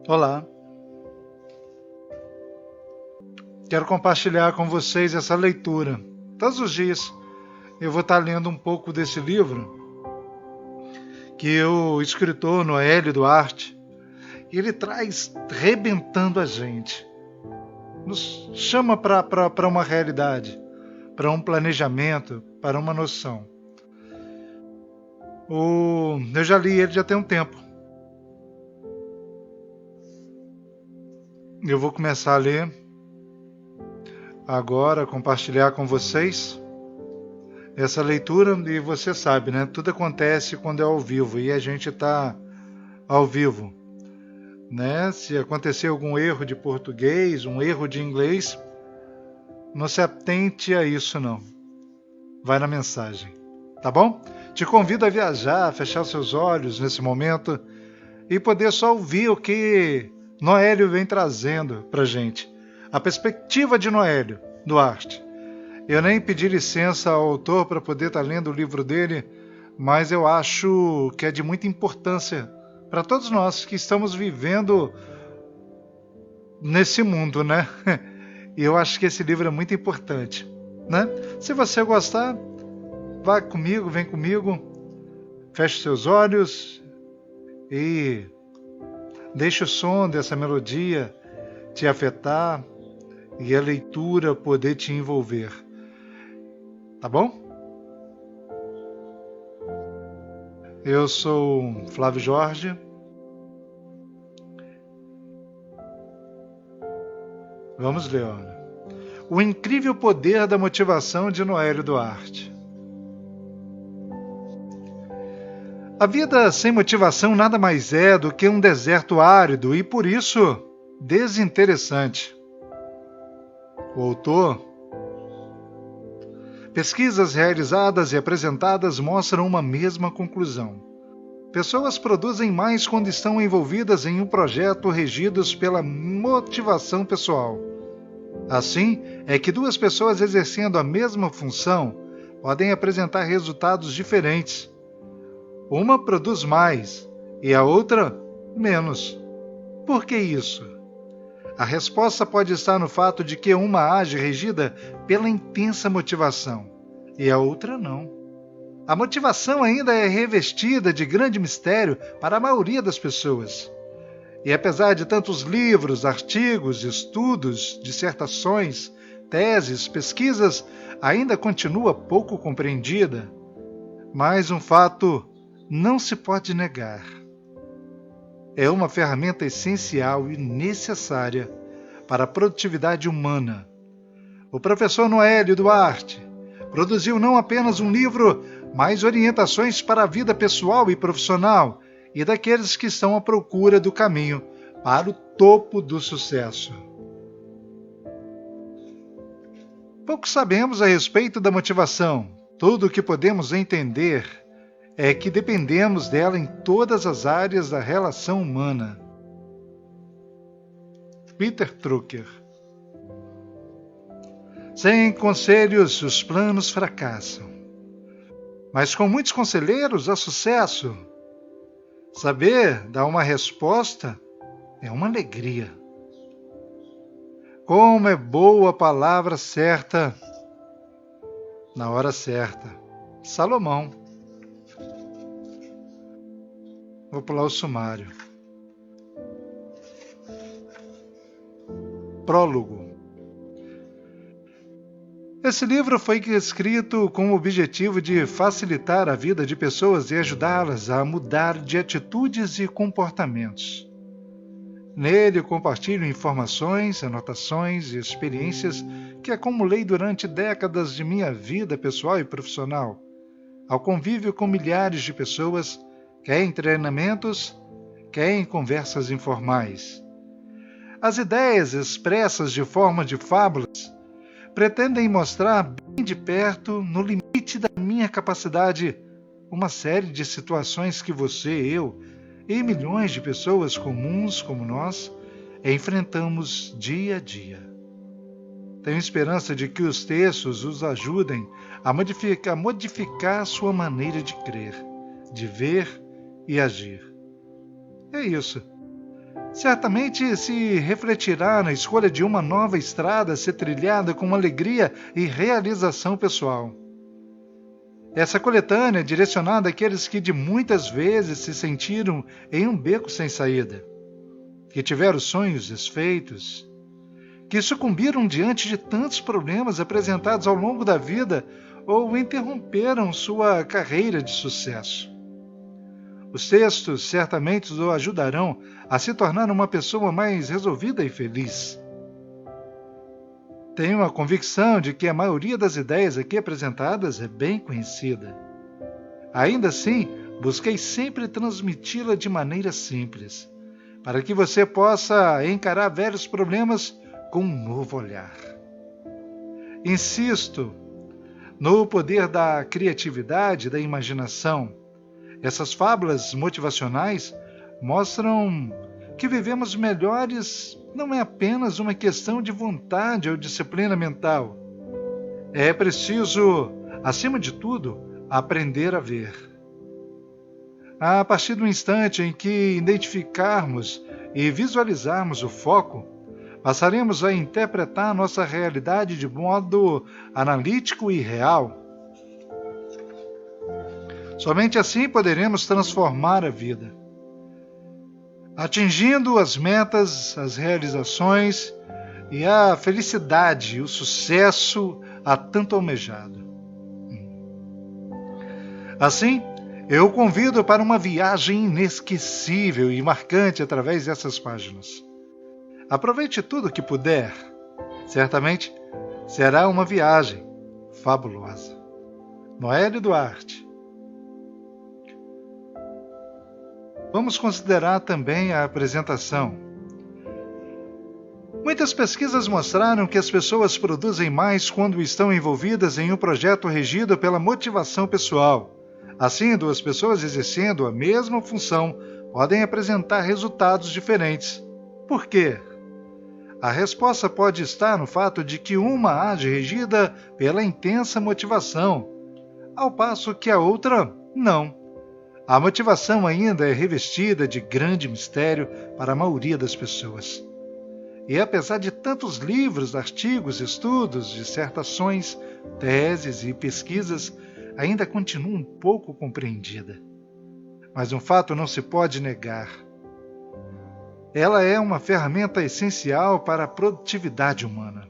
Olá, quero compartilhar com vocês essa leitura. Todos os dias eu vou estar lendo um pouco desse livro que o escritor Noélio Duarte, ele traz rebentando a gente. Nos chama para uma realidade, para um planejamento, para uma noção. Eu já li ele já tem um tempo. Eu vou começar a ler agora, compartilhar com vocês essa leitura. E você sabe, né? Tudo acontece quando é ao vivo e a gente está ao vivo, né? Se acontecer algum erro de português, um erro de inglês, não se atente a isso não. Vai na mensagem, tá bom? Te convido a viajar, a fechar seus olhos nesse momento e poder só ouvir o que Noélio vem trazendo pra gente. A perspectiva de Noélio Duarte. Eu nem pedi licença ao autor para poder estar lendo o livro dele, mas eu acho que é de muita importância para todos nós que estamos vivendo nesse mundo, né? E eu acho que esse livro é muito importante, né? Se você gostar, vá comigo, vem comigo, feche seus olhos e deixe o som dessa melodia te afetar e a leitura poder te envolver. Tá bom? Eu sou Flávio Jorge. Vamos ler, olha. O incrível poder da motivação de Noélio Duarte. A vida sem motivação nada mais é do que um deserto árido e, por isso, desinteressante. O autor. Pesquisas realizadas e apresentadas mostram uma mesma conclusão. Pessoas produzem mais quando estão envolvidas em um projeto regidos pela motivação pessoal. Assim, é que duas pessoas exercendo a mesma função podem apresentar resultados diferentes. Uma produz mais e a outra menos. Por que isso? A resposta pode estar no fato de que uma age regida pela intensa motivação e a outra não. A motivação ainda é revestida de grande mistério para a maioria das pessoas. E apesar de tantos livros, artigos, estudos, dissertações, teses, pesquisas, ainda continua pouco compreendida. Mas um fato não se pode negar. É uma ferramenta essencial e necessária para a produtividade humana. O professor Noélio Duarte produziu não apenas um livro, mas orientações para a vida pessoal e profissional e daqueles que estão à procura do caminho para o topo do sucesso. Pouco sabemos a respeito da motivação. Tudo o que podemos entender é que dependemos dela em todas as áreas da relação humana. Peter Drucker. Sem conselhos, os planos fracassam. Mas com muitos conselheiros, há sucesso. Saber dar uma resposta é uma alegria. Como é boa a palavra certa na hora certa. Salomão. Vou pular o sumário. Prólogo. Esse livro foi escrito com o objetivo de facilitar a vida de pessoas e ajudá-las a mudar de atitudes e comportamentos. Nele compartilho informações, anotações e experiências que acumulei durante décadas de minha vida pessoal e profissional, ao convívio com milhares de pessoas, quer em treinamentos, quer em conversas informais. As ideias expressas de forma de fábulas pretendem mostrar bem de perto, no limite da minha capacidade, uma série de situações que você, eu e milhões de pessoas comuns como nós enfrentamos dia a dia. Tenho esperança de que os textos os ajudem a modificar sua maneira de crer, de ver e agir. É isso. certamente se refletirá na escolha de uma nova estrada a ser trilhada com alegria e realização pessoal. Essa coletânea é direcionada àqueles que de muitas vezes se sentiram em um beco sem saída, que tiveram sonhos desfeitos, que sucumbiram diante de tantos problemas apresentados ao longo da vida ou interromperam sua carreira de sucesso. Os textos certamente o ajudarão a se tornar uma pessoa mais resolvida e feliz. Tenho a convicção de que a maioria das ideias aqui apresentadas é bem conhecida. Ainda assim, busquei sempre transmiti-la de maneira simples, para que você possa encarar velhos problemas com um novo olhar. Insisto no poder da criatividade e da imaginação. Essas fábulas motivacionais mostram que vivemos melhores não é apenas uma questão de vontade ou disciplina mental. É preciso, acima de tudo, aprender a ver. A partir do instante em que identificarmos e visualizarmos o foco, passaremos a interpretar nossa realidade de modo analítico e real. Somente assim poderemos transformar a vida, atingindo as metas, as realizações e a felicidade e o sucesso a tanto almejado. Assim, eu o convido para uma viagem inesquecível e marcante através dessas páginas. Aproveite tudo o que puder. Certamente será uma viagem fabulosa. Noélio Duarte. Vamos considerar também a apresentação. Muitas pesquisas mostraram que as pessoas produzem mais quando estão envolvidas em um projeto regido pela motivação pessoal. Assim, duas pessoas exercendo a mesma função podem apresentar resultados diferentes. Por quê? A resposta pode estar no fato de que uma age regida pela intensa motivação, ao passo que a outra não. A motivação ainda é revestida de grande mistério para a maioria das pessoas. E apesar de tantos livros, artigos, estudos, dissertações, teses e pesquisas, ainda continua um pouco compreendida. Mas um fato não se pode negar. Ela é uma ferramenta essencial para a produtividade humana.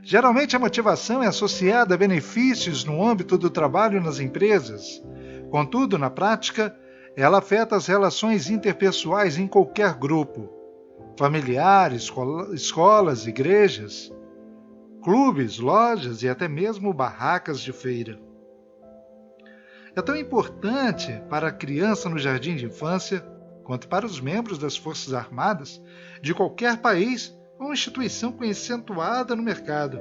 Geralmente a motivação é associada a benefícios no âmbito do trabalho nas empresas. Contudo, na prática, ela afeta as relações interpessoais em qualquer grupo, familiares, escolas, igrejas, clubes, lojas e até mesmo barracas de feira. É tão importante para a criança no jardim de infância, quanto para os membros das Forças Armadas de qualquer país ou instituição conceituada no mercado.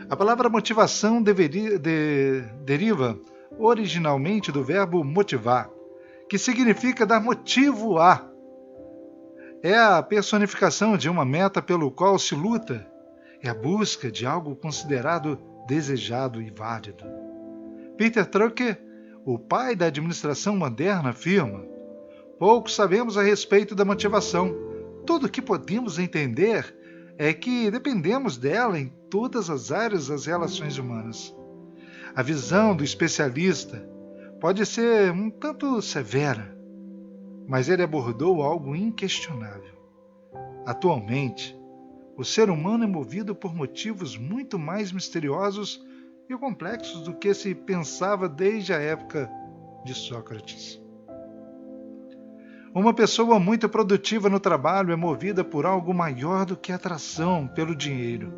A palavra motivação deriva originalmente do verbo motivar, que significa dar motivo a. É a personificação de uma meta pelo qual se luta, é a busca de algo considerado desejado e válido. Peter Drucker, o pai da administração moderna, afirma: pouco sabemos a respeito da motivação. Tudo o que podemos entender é que dependemos dela em todas as áreas das relações humanas. A visão do especialista pode ser um tanto severa, mas ele abordou algo inquestionável. Atualmente, o ser humano é movido por motivos muito mais misteriosos e complexos do que se pensava desde a época de Sócrates. Uma pessoa muito produtiva no trabalho é movida por algo maior do que a atração pelo dinheiro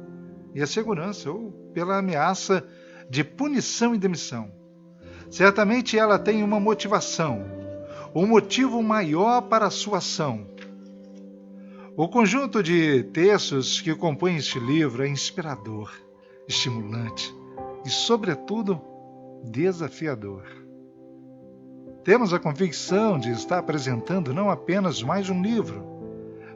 e a segurança ou pela ameaça de punição e demissão. Certamente ela tem uma motivação, um motivo maior para a sua ação. O conjunto de textos que compõe este livro é inspirador, estimulante e, sobretudo, desafiador. Temos a convicção de estar apresentando não apenas mais um livro,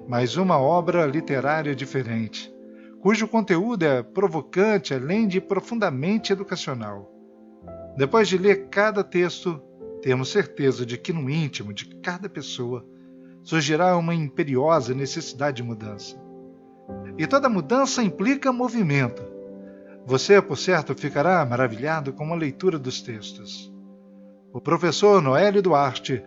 mas uma obra literária diferente, cujo conteúdo é provocante além de profundamente educacional. Depois de ler cada texto, temos certeza de que no íntimo de cada pessoa surgirá uma imperiosa necessidade de mudança. E toda mudança implica movimento. Você, por certo, ficará maravilhado com a leitura dos textos. O professor Noélio Duarte,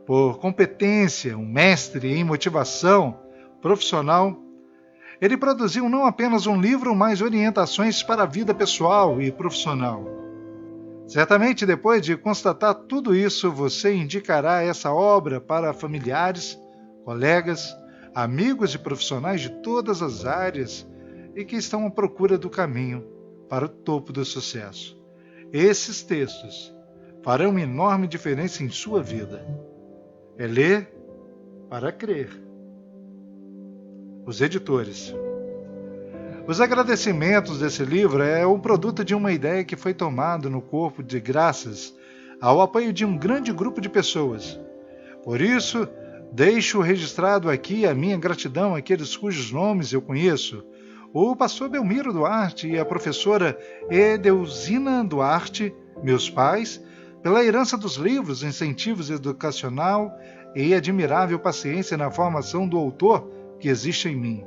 por competência, um mestre em motivação profissional, ele produziu não apenas um livro, mas orientações para a vida pessoal e profissional. Certamente, depois de constatar tudo isso, você indicará essa obra para familiares, colegas, amigos e profissionais de todas as áreas e que estão à procura do caminho para o topo do sucesso. Esses textos farão uma enorme diferença em sua vida. É ler para crer. Os editores. Os agradecimentos desse livro é o produto de uma ideia que foi tomada no corpo de graças ao apoio de um grande grupo de pessoas. Por isso, deixo registrado aqui a minha gratidão àqueles cujos nomes eu conheço: o pastor Belmiro Duarte e a professora Edeusina Duarte, meus pais, pela herança dos livros, incentivos educacional e admirável paciência na formação do autor que existe em mim.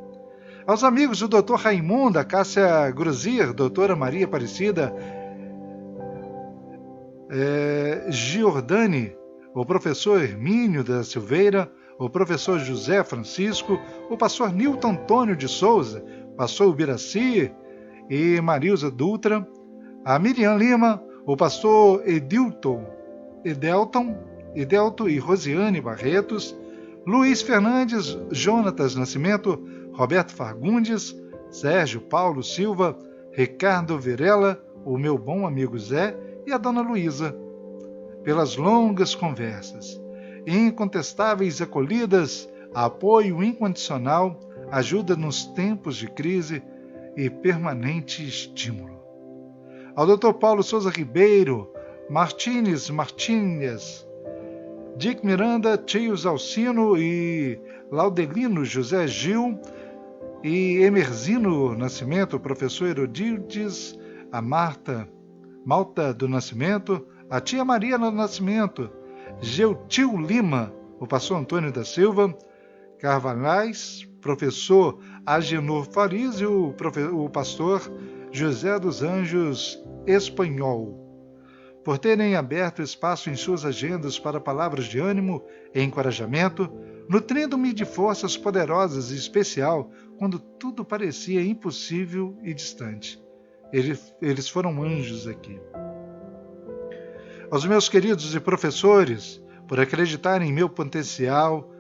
Aos amigos do Dr. Raimundo, a Cássia Gruzir, doutora Maria Aparecida Giordani, o professor Hermínio da Silveira, o professor José Francisco, o pastor Nilton Antônio de Souza, pastor Ubiraci e Marilza Dutra, a Miriam Lima, o pastor Edelton e Rosiane Barretos, Luiz Fernandes, Jonatas Nascimento, Roberto Fagundes, Sérgio Paulo Silva, Ricardo Virela, o meu bom amigo Zé e a dona Luísa, pelas longas conversas, incontestáveis acolhidas, apoio incondicional, ajuda nos tempos de crise e permanente estímulo. Ao Dr. Paulo Souza Ribeiro, Martínez, Dick Miranda, Tios Alcino e Laudelino José Gil e Emerzino Nascimento, professor Herodildes, a Malta do Nascimento, a tia Maria do Nascimento, Geutil Lima, o pastor Antônio da Silva, Carvalhais, professor Agenor Farias e o pastor José dos Anjos Espanhol, por terem aberto espaço em suas agendas para palavras de ânimo e encorajamento, nutrindo-me de forças poderosas e especial quando tudo parecia impossível e distante. Eles foram anjos aqui. Aos meus queridos e professores, por acreditarem em meu potencial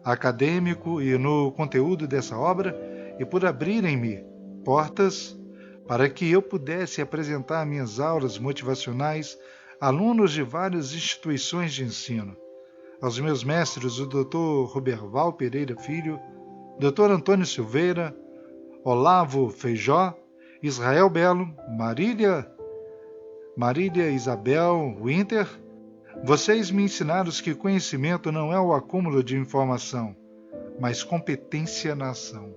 acadêmico e no conteúdo dessa obra e por abrirem-me portas para que eu pudesse apresentar minhas aulas motivacionais a alunos de várias instituições de ensino. Aos meus mestres, o Dr. Roberval Pereira Filho, Dr. Antônio Silveira, Olavo Feijó, Israel Belo, Marília Isabel Winter, vocês me ensinaram que conhecimento não é o acúmulo de informação, mas competência na ação.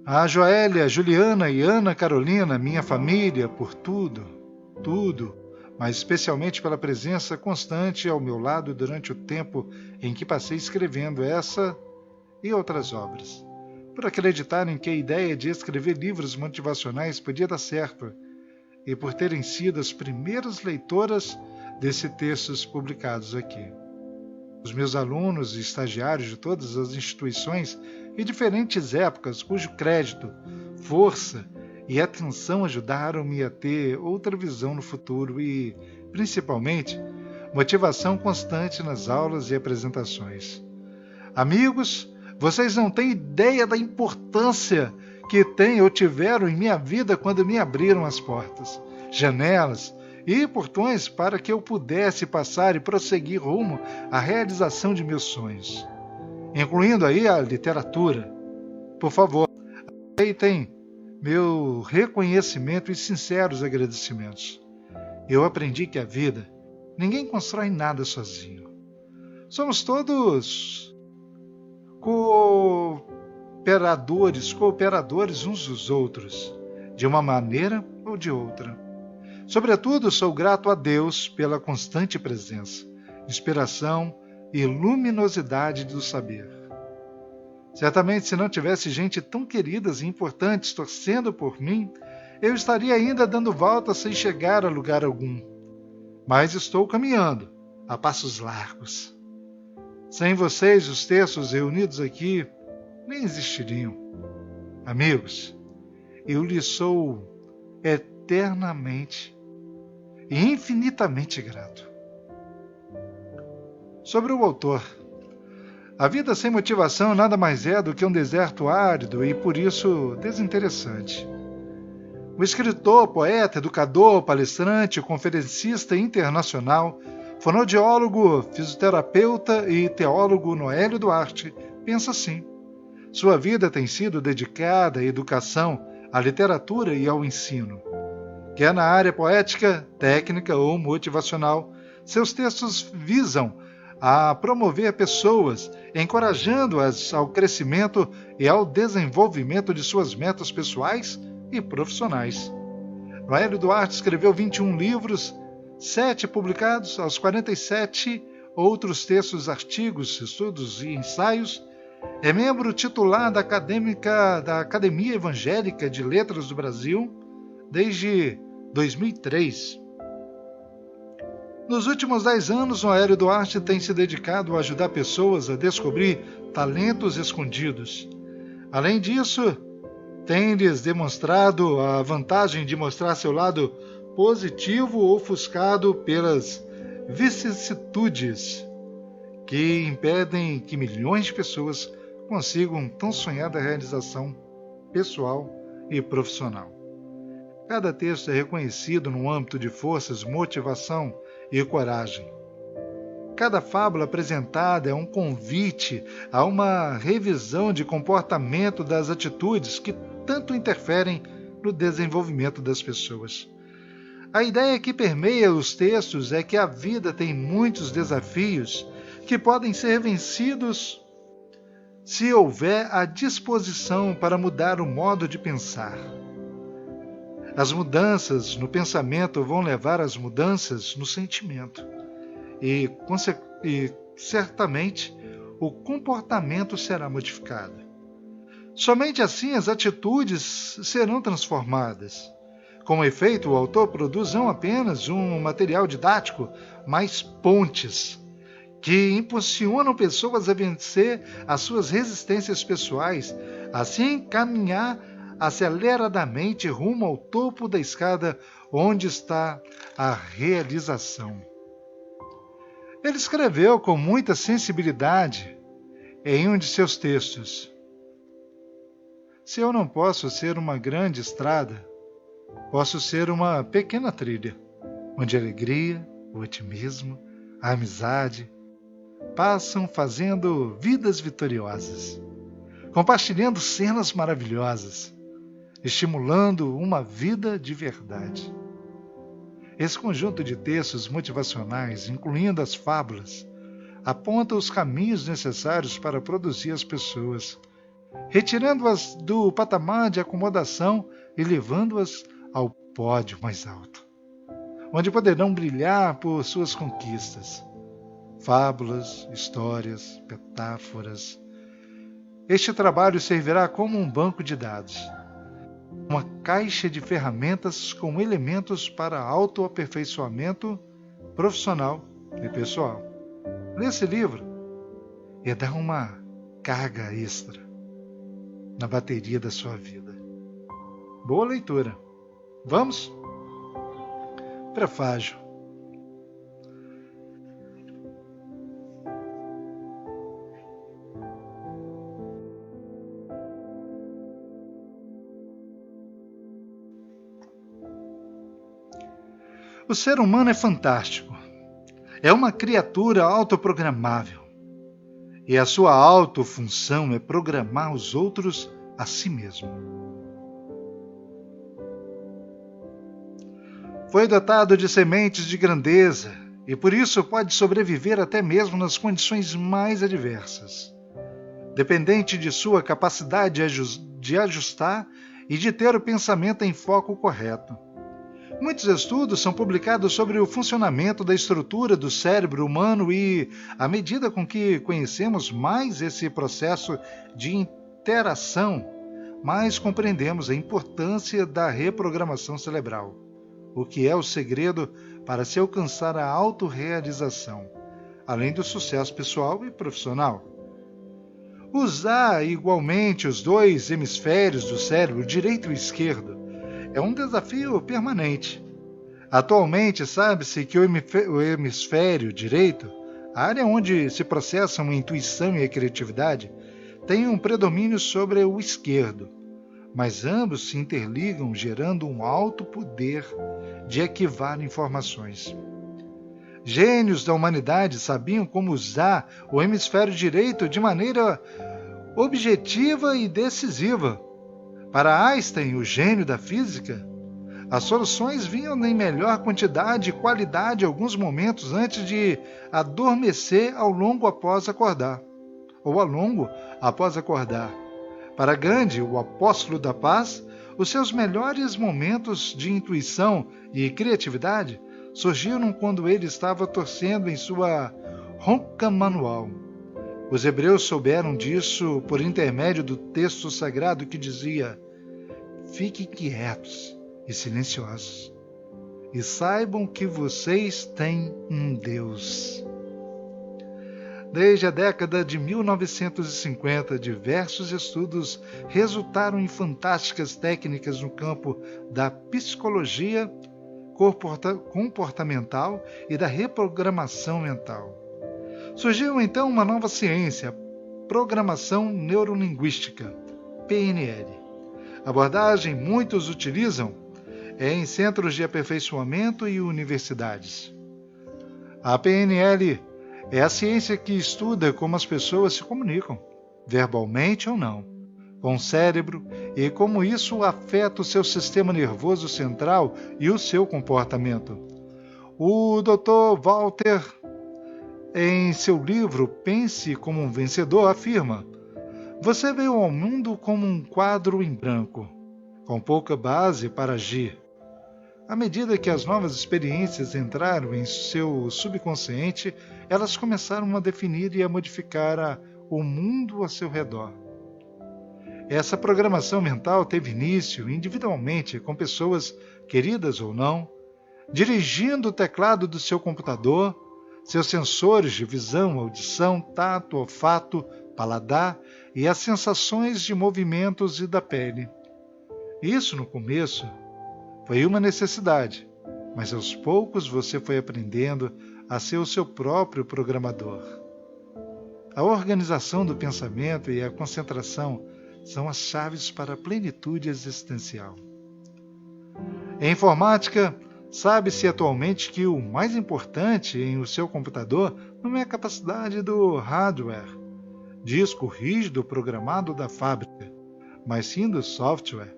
A Joélia, Juliana e Ana Carolina, minha família, por tudo, mas especialmente pela presença constante ao meu lado durante o tempo em que passei escrevendo essa e outras obras. Por acreditarem que a ideia de escrever livros motivacionais podia dar certo e por terem sido as primeiras leitoras desses textos publicados aqui. Os meus alunos e estagiários de todas as instituições e diferentes épocas, cujo crédito, força e atenção ajudaram-me a ter outra visão no futuro e, principalmente, motivação constante nas aulas e apresentações. Amigos, vocês não têm ideia da importância que têm ou tiveram em minha vida quando me abriram as portas, janelas e portões para que eu pudesse passar e prosseguir rumo à realização de meus sonhos, incluindo aí a literatura. Por favor, aceitem meu reconhecimento e sinceros agradecimentos. Eu aprendi que a vida, ninguém constrói nada sozinho. Somos todos cooperadores uns dos outros, de uma maneira ou de outra. Sobretudo, sou grato a Deus pela constante presença inspiração e luminosidade do saber. Certamente, se não tivesse gente tão queridas e importantes torcendo por mim, eu estaria ainda dando voltas sem chegar a lugar algum. Mas estou caminhando, a passos largos. Sem vocês, os textos reunidos aqui nem existiriam. Amigos, eu lhes sou eternamente e infinitamente grato. Sobre o autor. A vida sem motivação nada mais é do que um deserto árido e, por isso, desinteressante. O escritor, poeta, educador, palestrante, conferencista internacional, fonoaudiólogo, fisioterapeuta e teólogo Noélio Duarte pensa assim. Sua vida tem sido dedicada à educação, à literatura e ao ensino. Quer na área poética, técnica ou motivacional, seus textos visam a promover pessoas, encorajando-as ao crescimento e ao desenvolvimento de suas metas pessoais e profissionais. Noélio Duarte escreveu 21 livros, 7 publicados, aos 47 outros textos, artigos, estudos e ensaios. É membro titular da Academia Evangélica de Letras do Brasil desde 2003. Nos últimos 10 anos, Noélio Duarte tem se dedicado a ajudar pessoas a descobrir talentos escondidos. Além disso, tem-lhes demonstrado a vantagem de mostrar seu lado positivo ofuscado pelas vicissitudes que impedem que milhões de pessoas consigam tão sonhada realização pessoal e profissional. Cada texto é reconhecido no âmbito de forças, motivação e coragem. Cada fábula apresentada é um convite a uma revisão de comportamento das atitudes que tanto interferem no desenvolvimento das pessoas. A ideia que permeia os textos é que a vida tem muitos desafios que podem ser vencidos se houver a disposição para mudar o modo de pensar. As mudanças no pensamento vão levar às mudanças no sentimento. E certamente o comportamento será modificado. Somente assim as atitudes serão transformadas. Com efeito, o autor produz não apenas um material didático, mas pontes que impulsionam pessoas a vencer as suas resistências pessoais, assim caminhar aceleradamente rumo ao topo da escada onde está a realização. Ele escreveu com muita sensibilidade em um de seus textos: se eu não posso ser uma grande estrada, posso ser uma pequena trilha, onde a alegria, o otimismo, a amizade passam fazendo vidas vitoriosas, compartilhando cenas maravilhosas, estimulando uma vida de verdade. Esse conjunto de textos motivacionais, incluindo as fábulas, aponta os caminhos necessários para produzir as pessoas, retirando-as do patamar de acomodação e levando-as ao pódio mais alto, onde poderão brilhar por suas conquistas. Fábulas, histórias, metáforas. Este trabalho servirá como um banco de dados, uma caixa de ferramentas com elementos para autoaperfeiçoamento profissional e pessoal. Ler esse livro é dar uma carga extra na bateria da sua vida. Boa leitura. Vamos? Prefágio. O ser humano é fantástico. É uma criatura autoprogramável. E a sua autofunção é programar os outros a si mesmo. Foi dotado de sementes de grandeza e por isso pode sobreviver até mesmo nas condições mais adversas, dependente de sua capacidade de ajustar e de ter o pensamento em foco correto. Muitos estudos são publicados sobre o funcionamento da estrutura do cérebro humano e, à medida com que conhecemos mais esse processo de interação, mais compreendemos a importância da reprogramação cerebral, o que é o segredo para se alcançar a autorrealização, além do sucesso pessoal e profissional. Usar igualmente os dois hemisférios do cérebro, direito e esquerdo, é um desafio permanente. Atualmente, sabe-se que o hemisfério direito, a área onde se processam a intuição e a criatividade, tem um predomínio sobre o esquerdo, mas ambos se interligam, gerando um alto poder de arquivar informações. Gênios da humanidade sabiam como usar o hemisfério direito de maneira objetiva e decisiva. Para Einstein, o gênio da física, as soluções vinham em melhor quantidade e qualidade alguns momentos antes de adormecer ao longo após acordar. Para Gandhi, o apóstolo da paz, os seus melhores momentos de intuição e criatividade surgiram quando ele estava torcendo em sua ronca manual. Os hebreus souberam disso por intermédio do texto sagrado que dizia: fiquem quietos e silenciosos, e saibam que vocês têm um Deus. Desde a década de 1950, diversos estudos resultaram em fantásticas técnicas no campo da psicologia comportamental e da reprogramação mental. Surgiu então uma nova ciência, a Programação Neurolinguística, PNL. A abordagem muitos utilizam em centros de aperfeiçoamento e universidades. A PNL é a ciência que estuda como as pessoas se comunicam, verbalmente ou não, com o cérebro e como isso afeta o seu sistema nervoso central e o seu comportamento. O Dr. Walter, em seu livro Pense como um Vencedor, afirma: você veio ao mundo como um quadro em branco, com pouca base para agir. À medida que as novas experiências entraram em seu subconsciente, elas começaram a definir e a modificar o mundo ao seu redor. Essa programação mental teve início individualmente com pessoas, queridas ou não, dirigindo o teclado do seu computador, seus sensores de visão, audição, tato, olfato, paladar e as sensações de movimentos e da pele. Isso, no começo, foi uma necessidade, mas aos poucos você foi aprendendo a ser o seu próprio programador. A organização do pensamento e a concentração são as chaves para a plenitude existencial. Em informática, sabe-se atualmente que o mais importante em o seu computador não é a capacidade do hardware, disco rígido programado da fábrica, mas sim do software,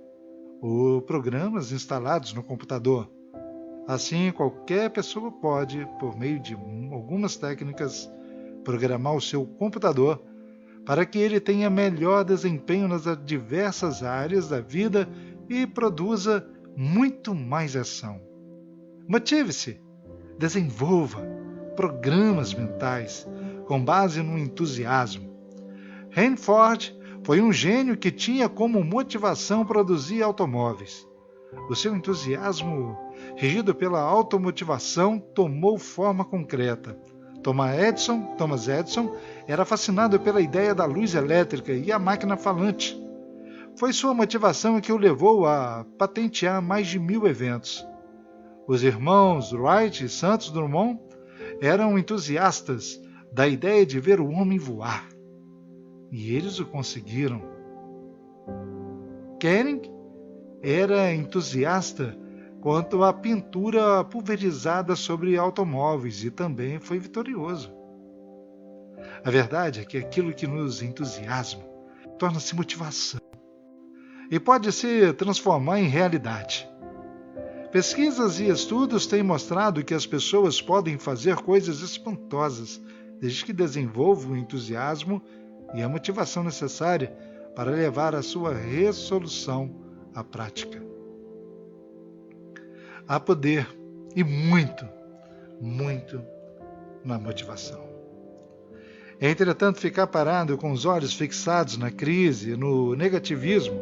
ou programas instalados no computador. Assim, qualquer pessoa pode, por meio de algumas técnicas, programar o seu computador para que ele tenha melhor desempenho nas diversas áreas da vida e produza muito mais ação. Motive-se, desenvolva programas mentais com base no entusiasmo. Henry Ford foi um gênio que tinha como motivação produzir automóveis. O seu entusiasmo, regido pela automotivação, tomou forma concreta. Thomas Edison era fascinado pela ideia da luz elétrica e a máquina falante. Foi sua motivação que o levou a patentear mais de 1000 eventos. Os irmãos Wright e Santos Dumont eram entusiastas da ideia de ver o homem voar. E eles o conseguiram. Kering era entusiasta quanto à pintura pulverizada sobre automóveis e também foi vitorioso. A verdade é que aquilo que nos entusiasma torna-se motivação e pode se transformar em realidade. Pesquisas e estudos têm mostrado que as pessoas podem fazer coisas espantosas desde que desenvolvam o entusiasmo e a motivação necessária para levar a sua resolução à prática. Há poder e muito, muito na motivação. Entretanto, ficar parado com os olhos fixados na crise, no negativismo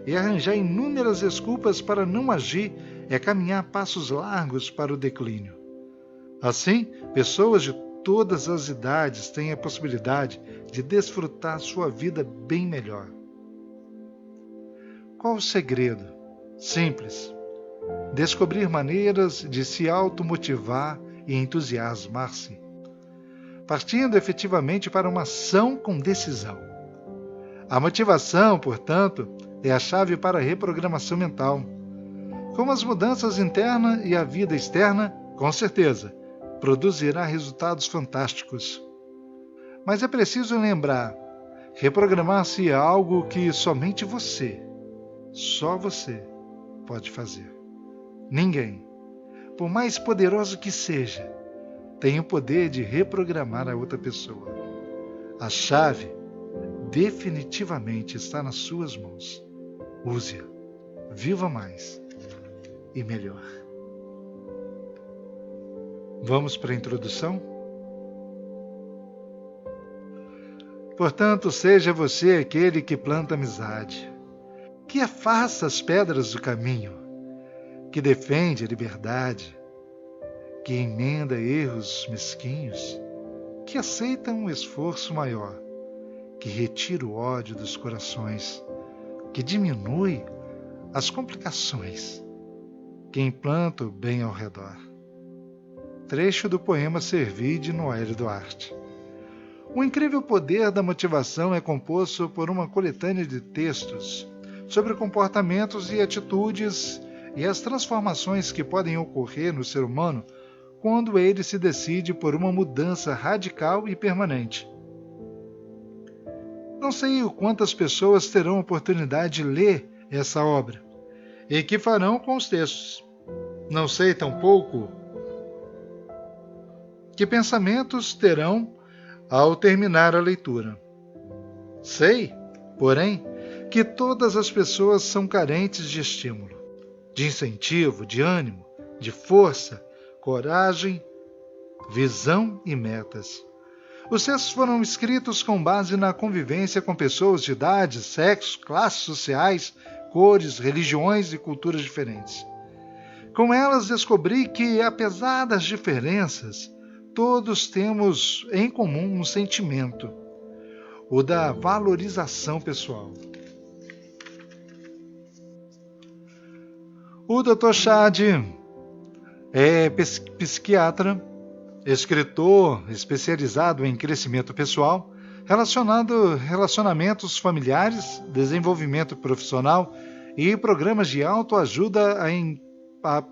e arranjar inúmeras desculpas para não agir é caminhar passos largos para o declínio. Assim, pessoas de todas as idades têm a possibilidade de desfrutar sua vida bem melhor. Qual o segredo? Simples. Descobrir maneiras de se automotivar e entusiasmar-se, partindo efetivamente para uma ação com decisão. A motivação, portanto, é a chave para a reprogramação mental. Como as mudanças internas e a vida externa, com certeza, produzirá resultados fantásticos. Mas é preciso lembrar, reprogramar-se é algo que somente você, só você, pode fazer. Ninguém, por mais poderoso que seja, tem o poder de reprogramar a outra pessoa. A chave definitivamente está nas suas mãos. Use-a, viva mais e melhor. Vamos para a introdução? Portanto, seja você aquele que planta amizade, que afasta as pedras do caminho, que defende a liberdade, que emenda erros mesquinhos, que aceita um esforço maior, que retira o ódio dos corações, que diminui as complicações, que implanta o bem ao redor. Trecho do poema Servi, de Noélio Duarte. O incrível poder da motivação é composto por uma coletânea de textos sobre comportamentos e atitudes e as transformações que podem ocorrer no ser humano quando ele se decide por uma mudança radical e permanente. Não sei quantas pessoas terão a oportunidade de ler essa obra e que farão com os textos. Não sei tampouco que pensamentos terão ao terminar a leitura. Sei, porém, que todas as pessoas são carentes de estímulo, de incentivo, de ânimo, de força, coragem, visão e metas. Os textos foram escritos com base na convivência com pessoas de idades, sexos, classes sociais, cores, religiões e culturas diferentes. Com elas descobri que, apesar das diferenças, todos temos em comum um sentimento, o da valorização pessoal. O Dr. Chad é psiquiatra, escritor especializado em crescimento pessoal, relacionamentos familiares, desenvolvimento profissional e programas de autoajuda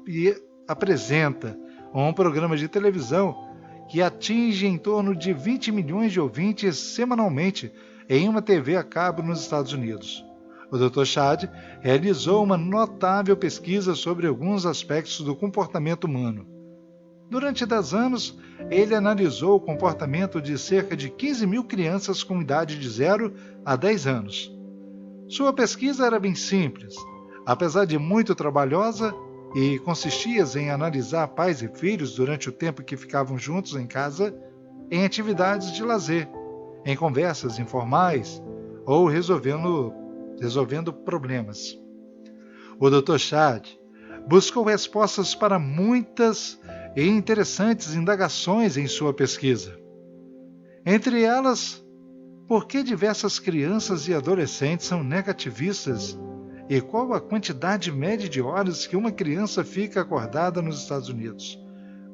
e apresenta um programa de televisão que atinge em torno de 20 milhões de ouvintes semanalmente em uma TV a cabo nos Estados Unidos. O Dr. Chad realizou uma notável pesquisa sobre alguns aspectos do comportamento humano. Durante 10 anos, ele analisou o comportamento de cerca de 15 mil crianças com idade de 0 a 10 anos. Sua pesquisa era bem simples, apesar de muito trabalhosa, e consistia em analisar pais e filhos durante o tempo que ficavam juntos em casa, em atividades de lazer, em conversas informais ou resolvendo problemas. O Dr. Chad buscou respostas para muitas e interessantes indagações em sua pesquisa. Entre elas, por que diversas crianças e adolescentes são negativistas e qual a quantidade média de horas que uma criança fica acordada nos Estados Unidos?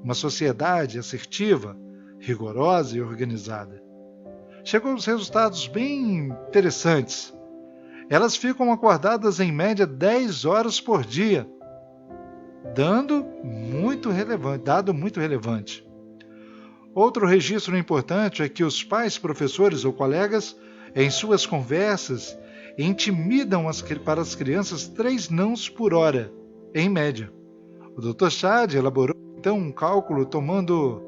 Uma sociedade assertiva, rigorosa e organizada. Chegou aos resultados bem interessantes. Elas ficam acordadas em média 10 horas por dia, dado muito relevante. Outro registro importante é que os pais, professores ou colegas, em suas conversas, intimidam para as crianças 3 nãos por hora, em média. O Dr. Chad elaborou então um cálculo tomando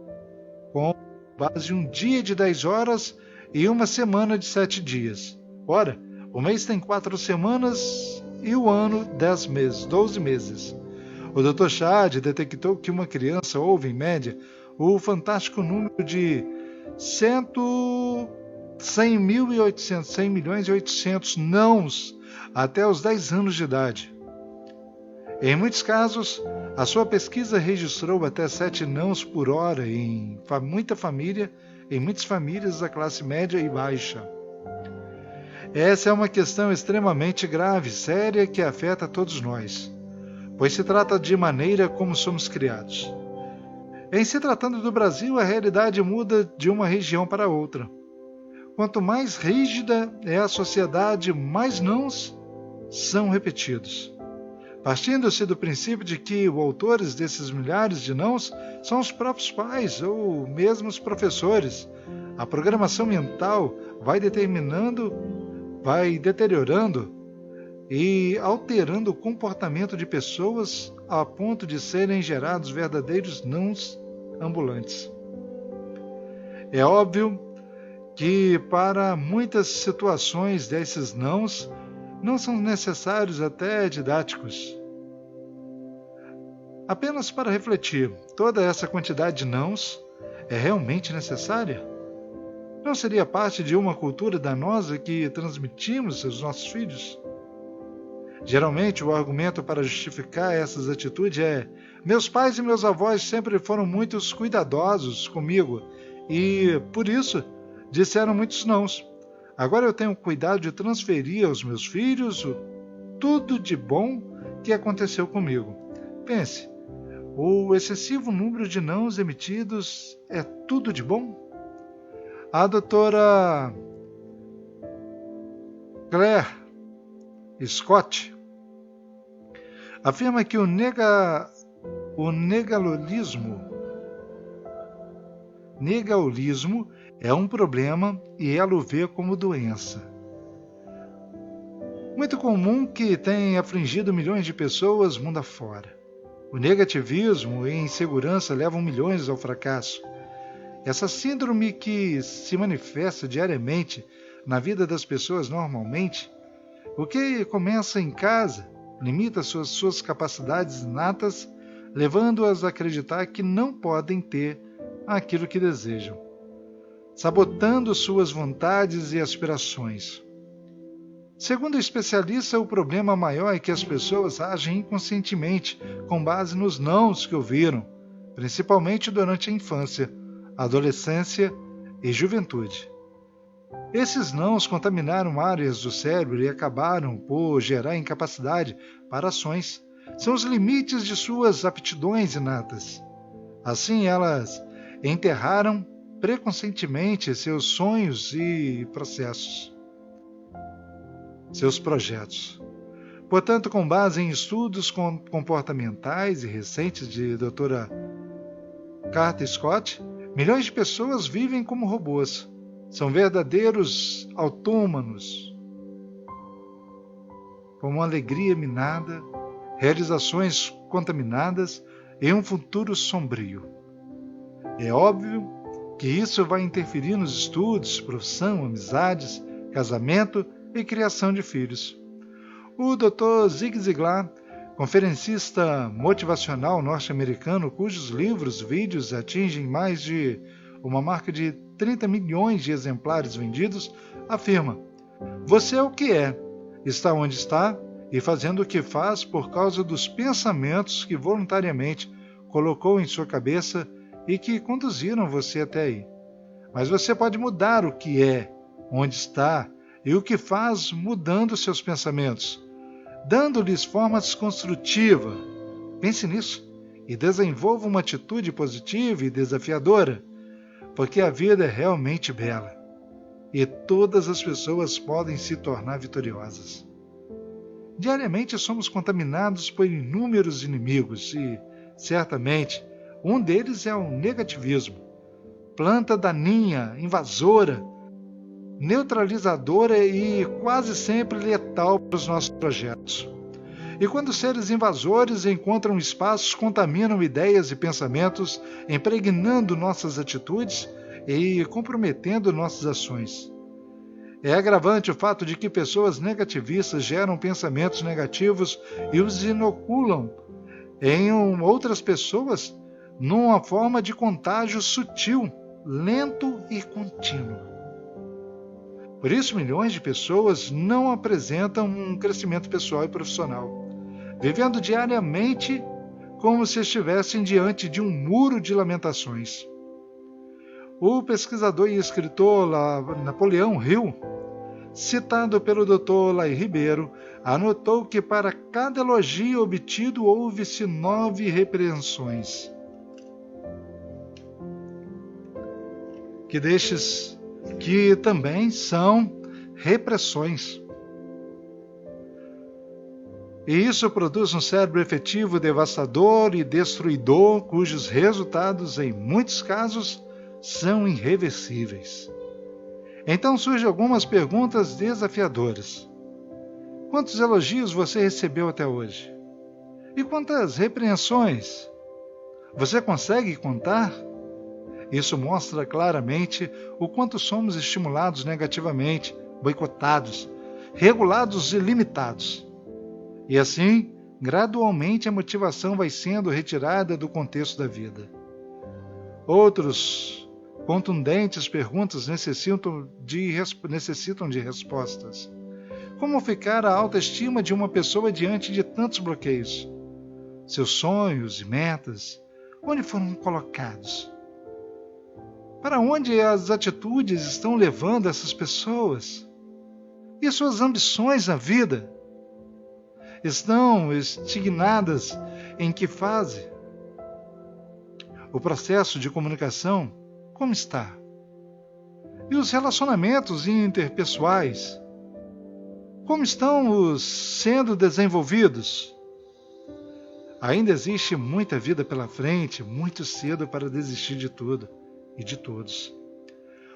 com base um dia de 10 horas e uma semana de 7 dias. Ora, o mês tem 4 semanas e o ano 10 meses, 12 meses. O Dr. Chad detectou que uma criança ouve, em média, o fantástico número de 100 milhões e 800 nãos até os 10 anos de idade. Em muitos casos, a sua pesquisa registrou até 7 nãos por hora em muitas famílias da classe média e baixa. Essa é uma questão extremamente grave, séria, que afeta todos nós, pois se trata de maneira como somos criados. Em se tratando do Brasil, a realidade muda de uma região para outra. Quanto mais rígida é a sociedade, mais nãos são repetidos. Partindo-se do princípio de que os autores desses milhares de nãos são os próprios pais ou mesmo os professores, a programação mental vai deteriorando e alterando o comportamento de pessoas a ponto de serem gerados verdadeiros nãos ambulantes. É óbvio que para muitas situações desses nãos não são necessários até didáticos. Apenas para refletir, toda essa quantidade de nãos é realmente necessária? Não seria parte de uma cultura danosa que transmitimos aos nossos filhos? Geralmente, o argumento para justificar essas atitudes é: meus pais e meus avós sempre foram muito cuidadosos comigo e, por isso, disseram muitos nãos. Agora eu tenho cuidado de transferir aos meus filhos tudo de bom que aconteceu comigo. Pense, o excessivo número de nãos emitidos é tudo de bom? A doutora Claire Scott afirma que o negacionismo é um problema e ela o vê como doença. Muito comum que tem afligido milhões de pessoas mundo afora. O negativismo e a insegurança levam milhões ao fracasso. Essa síndrome que se manifesta diariamente na vida das pessoas normalmente, o que começa em casa, limita suas capacidades inatas, levando-as a acreditar que não podem ter aquilo que desejam, sabotando suas vontades e aspirações. Segundo o especialista, o problema maior é que as pessoas agem inconscientemente com base nos nãos que ouviram, principalmente durante a infância, adolescência e juventude. Esses nãos contaminaram áreas do cérebro e acabaram por gerar incapacidade para ações. São os limites de suas aptidões inatas. Assim, elas enterraram preconceituosamente seus sonhos e seus projetos. Portanto, com base em estudos comportamentais e recentes de Dra. Carter Scott, milhões de pessoas vivem como robôs. São verdadeiros autômatos, com uma alegria minada, realizações contaminadas e um futuro sombrio. É óbvio que isso vai interferir nos estudos, profissão, amizades, casamento e criação de filhos. O Dr. Zig Ziglar, conferencista motivacional norte-americano, cujos livros e vídeos atingem mais de uma marca de 30 milhões de exemplares vendidos, afirma: você é o que é, está onde está e fazendo o que faz por causa dos pensamentos que voluntariamente colocou em sua cabeça e que conduziram você até aí. Mas você pode mudar o que é, onde está e o que faz mudando seus pensamentos, dando-lhes formas construtivas. Pense nisso e desenvolva uma atitude positiva e desafiadora, porque a vida é realmente bela e todas as pessoas podem se tornar vitoriosas. Diariamente somos contaminados por inúmeros inimigos e, certamente, um deles é o negativismo, planta daninha, invasora, neutralizadora e quase sempre letal para os nossos projetos. E quando seres invasores encontram espaços, contaminam ideias e pensamentos, impregnando nossas atitudes e comprometendo nossas ações. É agravante o fato de que pessoas negativistas geram pensamentos negativos e os inoculam em outras pessoas numa forma de contágio sutil, lento e contínuo. Por isso, milhões de pessoas não apresentam um crescimento pessoal e profissional, vivendo diariamente como se estivessem diante de um muro de lamentações. O pesquisador e escritor Napoleão Hill, citado pelo Dr. Laí Ribeiro, anotou que para cada elogio obtido houve-se 9 repreensões. Que também são repressões. E isso produz um cérebro efetivo, devastador e destruidor, cujos resultados, em muitos casos, são irreversíveis. Então surgem algumas perguntas desafiadoras. Quantos elogios você recebeu até hoje? E quantas repreensões? Você consegue contar? Isso mostra claramente o quanto somos estimulados negativamente, boicotados, regulados e limitados. E assim, gradualmente a motivação vai sendo retirada do contexto da vida. Outros contundentes perguntas necessitam de respostas. Como ficar a autoestima de uma pessoa diante de tantos bloqueios? Seus sonhos e metas, onde foram colocados? Para onde as atitudes estão levando essas pessoas? E suas ambições na vida? Estão estagnadas em que fase? O processo de comunicação, como está? E os relacionamentos interpessoais, como estão sendo desenvolvidos? Ainda existe muita vida pela frente, muito cedo para desistir de tudo e de todos.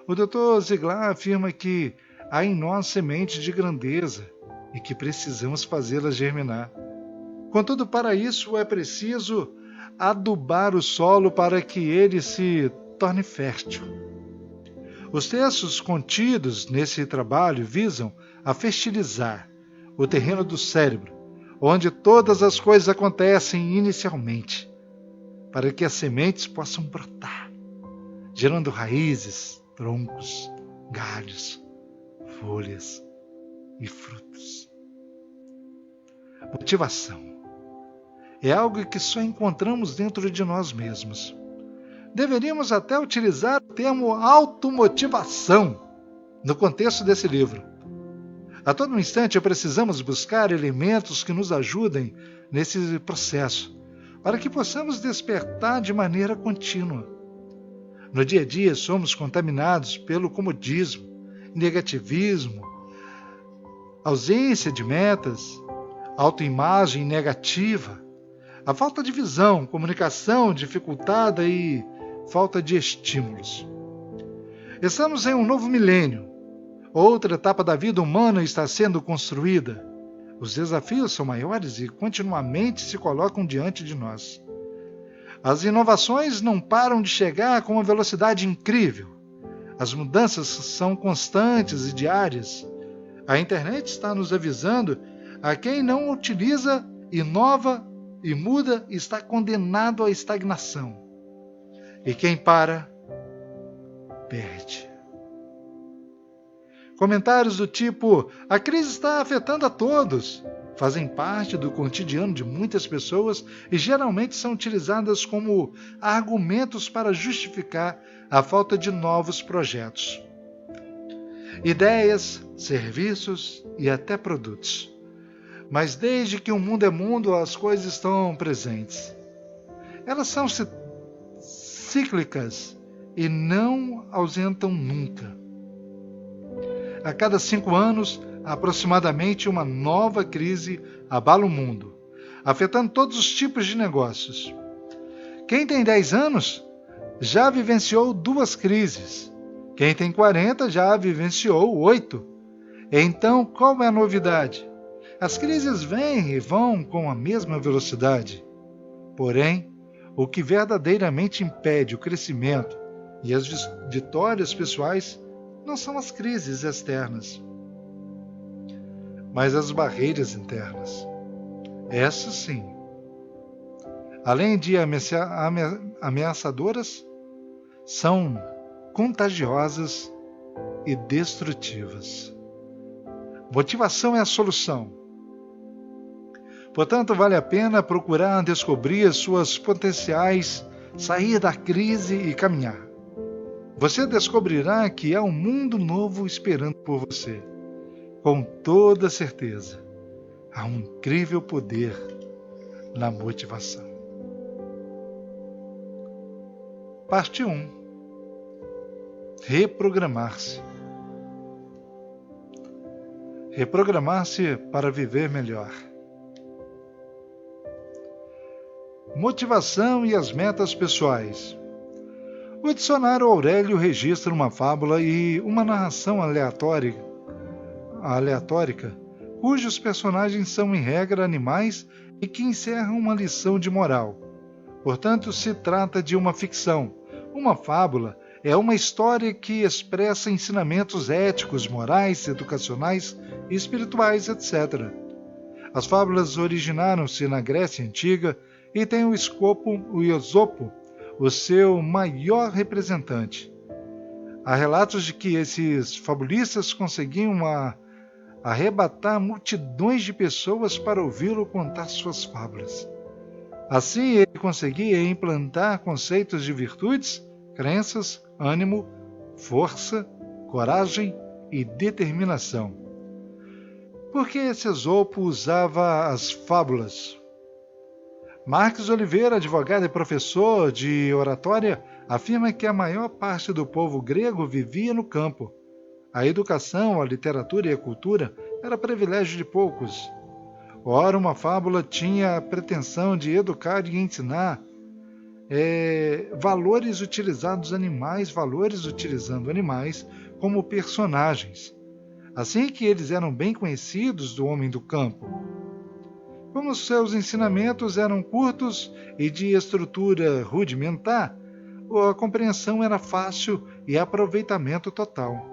O Dr. Ziglar afirma que há em nós semente de grandeza e que precisamos fazê-la germinar. Contudo, para isso é preciso adubar o solo para que ele se torne fértil. Os textos contidos nesse trabalho visam a fertilizar o terreno do cérebro, onde todas as coisas acontecem inicialmente, para que as sementes possam brotar, gerando raízes, troncos, galhos, folhas e frutos. Motivação é algo que só encontramos dentro de nós mesmos. Deveríamos até utilizar o termo automotivação no contexto desse livro. A todo instante precisamos buscar elementos que nos ajudem nesse processo, para que possamos despertar de maneira contínua. No dia a dia somos contaminados pelo comodismo, negativismo, ausência de metas, autoimagem negativa, a falta de visão, comunicação dificultada e falta de estímulos. Estamos em um novo milênio. Outra etapa da vida humana está sendo construída. Os desafios são maiores e continuamente se colocam diante de nós. As inovações não param de chegar com uma velocidade incrível. As mudanças são constantes e diárias. A internet está nos avisando a quem não utiliza, inova e muda está condenado à estagnação. E quem para, perde. Comentários do tipo, a crise está afetando a todos, fazem parte do cotidiano de muitas pessoas e geralmente são utilizadas como argumentos para justificar a falta de novos projetos, ideias, serviços e até produtos. Mas desde que o mundo é mundo, as coisas estão presentes. Elas são cíclicas e não ausentam nunca. A cada 5 anos, aproximadamente uma nova crise abala o mundo, afetando todos os tipos de negócios. Quem tem 10 anos já vivenciou 2 crises. Quem tem 40 já vivenciou 8. Então, qual é a novidade? As crises vêm e vão com a mesma velocidade. Porém, o que verdadeiramente impede o crescimento e as vitórias pessoais não são as crises externas, mas as barreiras internas. Essas sim além de ameaçadoras, são contagiosas e destrutivas. Motivação é a solução. Portanto, vale a pena procurar descobrir suas potenciais, sair da crise e caminhar. Você descobrirá que há um mundo novo esperando por você. Com toda certeza, há um incrível poder na motivação. Parte 1. Reprogramar-se. Reprogramar-se para viver melhor. Motivação e as metas pessoais. O dicionário Aurélio registra uma fábula e uma narração aleatórica, cujos personagens são, em regra, animais e que encerram uma lição de moral. Portanto, se trata de uma ficção. Uma fábula é uma história que expressa ensinamentos éticos, morais, educacionais, espirituais, etc. As fábulas originaram-se na Grécia Antiga e têm o Esopo, o seu maior representante. Há relatos de que esses fabulistas conseguiam arrebatar multidões de pessoas para ouvi-lo contar suas fábulas. Assim, ele conseguia implantar conceitos de virtudes, crenças, ânimo, força, coragem e determinação. Por que esse Esopo usava as fábulas? Marques Oliveira, advogado e professor de oratória, afirma que a maior parte do povo grego vivia no campo. A educação, a literatura e a cultura era privilégio de poucos. Ora, uma fábula tinha a pretensão de educar e ensinar valores utilizando animais como personagens. Assim que eles eram bem conhecidos do homem do campo. Como seus ensinamentos eram curtos e de estrutura rudimentar, a compreensão era fácil e aproveitamento total.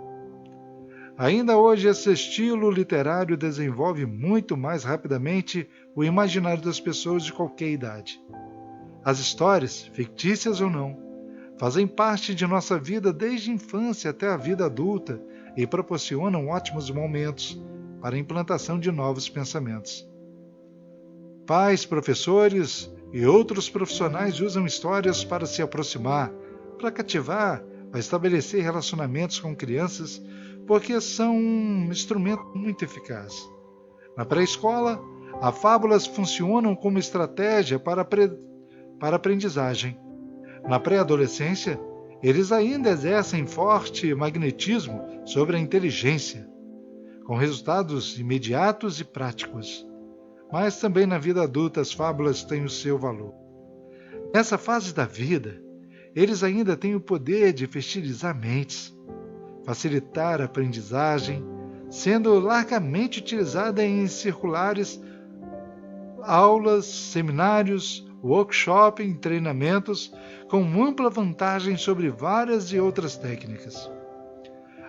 Ainda hoje, esse estilo literário desenvolve muito mais rapidamente o imaginário das pessoas de qualquer idade. As histórias, fictícias ou não, fazem parte de nossa vida desde a infância até a vida adulta e proporcionam ótimos momentos para a implantação de novos pensamentos. Pais, professores e outros profissionais usam histórias para se aproximar, para cativar, para estabelecer relacionamentos com crianças, porque são um instrumento muito eficaz. Na pré-escola, as fábulas funcionam como estratégia para a aprendizagem. Na pré-adolescência, eles ainda exercem forte magnetismo sobre a inteligência, com resultados imediatos e práticos. Mas também na vida adulta as fábulas têm o seu valor. Nessa fase da vida, eles ainda têm o poder de fertilizar mentes, facilitar a aprendizagem, sendo largamente utilizada em circulares, aulas, seminários, workshops e treinamentos, com ampla vantagem sobre várias e outras técnicas.